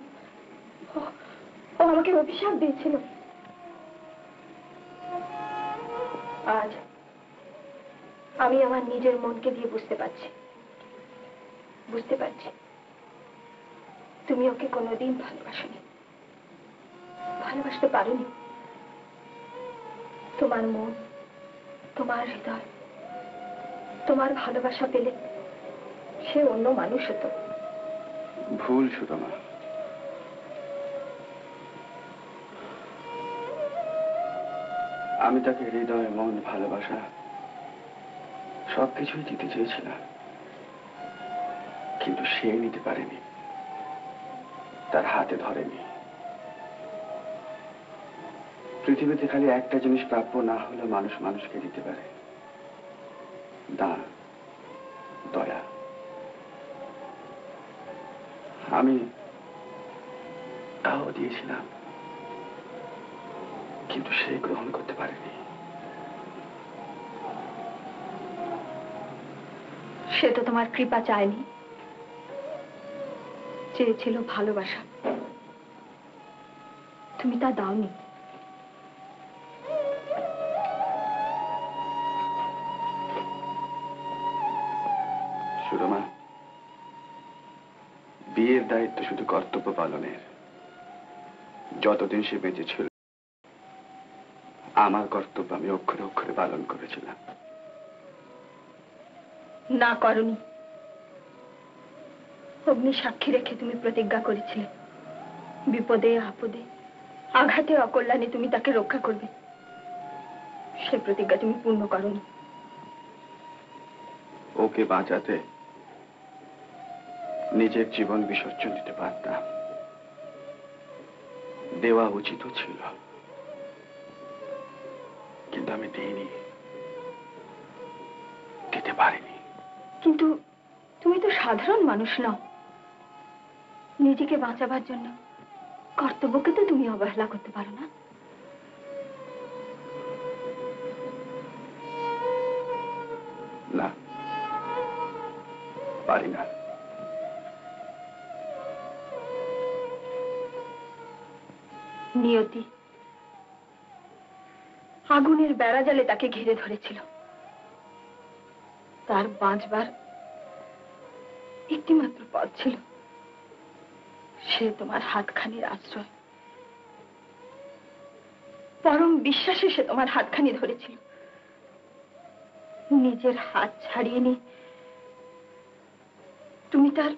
ও আমাকে অভিশাপ দিয়েছিল। আজ আমি আমার নিজের মনকে দিয়ে বুঝতে পারছি তুমি ওকে কোনোদিন ভালোবাসোনি, ভালোবাসতে পারোনি। তোমার মন, তোমার হৃদয়, তোমার ভালোবাসা পেলে সে অন্য মানুষ হতো। ভুল সুরমা। আমি তাকে হৃদয়, মন, ভালোবাসা সবকিছুই দিতে চেয়েছিলাম, কিন্তু সে নিতে পারেনি, তার হাতে ধরেনি। পৃথিবীতে খালি একটা জিনিস প্রাপ্য না হলে মানুষ মানুষকে দিতে পারে, দান, দয়া। আমি তাও দিয়েছিলাম, কিন্তু সে গ্রহণ করতে পারেনি। সে তো তোমার কৃপা চায়নি, চেয়েছিল ভালোবাসা, তুমি তা দাওনি। সুরমা, বিয়ের দায়িত্ব শুধু কর্তব্য পালনের। যতদিন সে বেঁচে ছিল, আমার কর্তব্য আমি অক্ষরে অক্ষরে পালন করেছিলাম। না করনি। অগ্নি সাক্ষী রেখে তুমি প্রতিজ্ঞা করেছিলে, বিপদে আপদে, আঘাতে অকল্যাণে তুমি তাকে রক্ষা করবে। সে প্রতিজ্ঞা তুমি পূর্ণ করনি। ওকে বাঁচাতে নিজের জীবন বিসর্জন দিতে পারতাম, দেওয়া উচিত ছিল, কিন্তু আমি দিইনি, দিতে পারিনি। কিন্তু তুমি তো সাধারণ মানুষ নও। নিজেকে বাঁচাবার জন্য কর্তব্যকে তো তুমি অবহেলা করতে পারো না। না, পারি না। নিয়তি আগুনের বেড়া জালে তাকে ঘিরে ধরেছিল। তার বাঁচবার একটিমাত্র পথ ছিল, সে তোমার হাতখানির আশ্রয়। পরম বিশ্বাসে সে তোমার হাতখানি ধরেছিল। নিজের হাত ছাড়িয়ে নিয়ে তুমি তার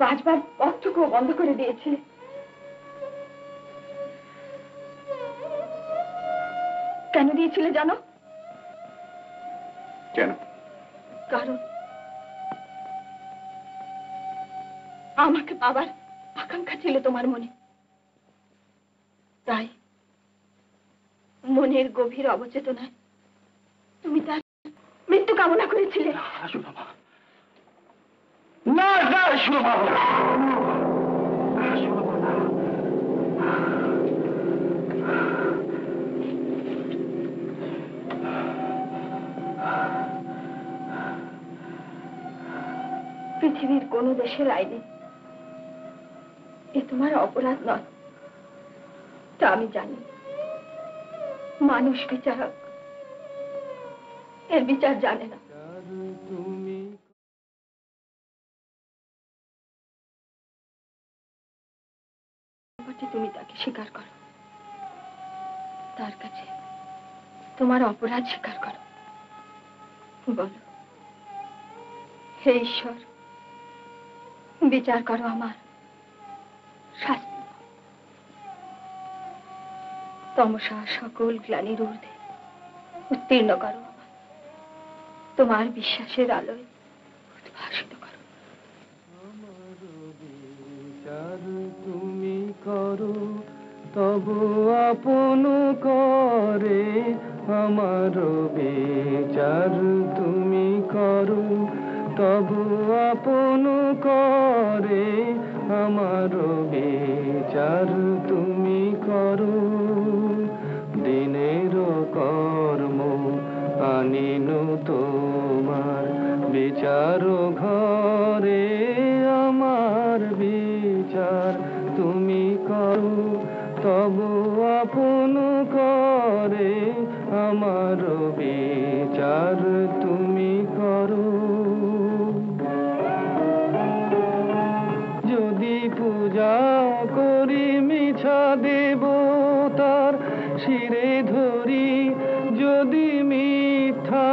বাঁচবার পথটুকু বন্ধ করে দিয়েছিলে। কেন দিয়েছিলে জানো? কেন? কারণ আমাকে পাবার আকাঙ্ক্ষা ছিল তোমার মনে, তাই মনের গভীর অবচেতনায় তুমি তার মৃত্যু কামনা করেছিলে। না না শোভা, পৃথিবীর কোন দেশের আইনে এ তোমার অপরাধ নয়, তা আমি জানি। মানুষ বিচারক এর বিচার জানে না। তুমি তাকে স্বীকার করো, তার কাছে তোমার অপরাধ স্বীকার করো। বলো, হে ঈশ্বর, বিচার করো, আমার শাস্তি দাও। তমসা সকল গ্লানির ঊর্ধ্বে উত্তীর্ণ করো আমার, তোমার বিশ্বাসের আলোয় উদ্ভাসিত করো। তুমি করো তবু আপন করে আমার বিচার, তুমি করো তবু আপন করে আমার বিচার, তুমি করো। দিনের কর্ম আনিন তোমার বিচার ঘরে, আমার বিচার তুমি করো তবু আপন করে আমার বিচার, তুমি করো। যদি পূজা করি মিছা দেবতার শিরে ধরি, যদি মিথ্যা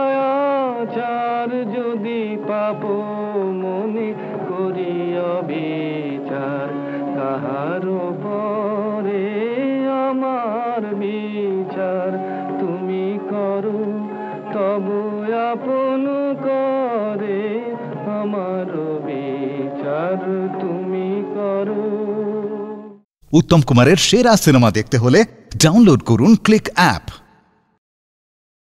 আচার, যদি পাপ মনে করি অবিচার, কাহার পরে আমার বিচার তুমি করো তবু আপন করে আমার বিচার, তুমি করো। উত্তম কুমারের সেরা সিনেমা দেখতে হলে ডাউনলোড করুন ক্লিক অ্যাপ।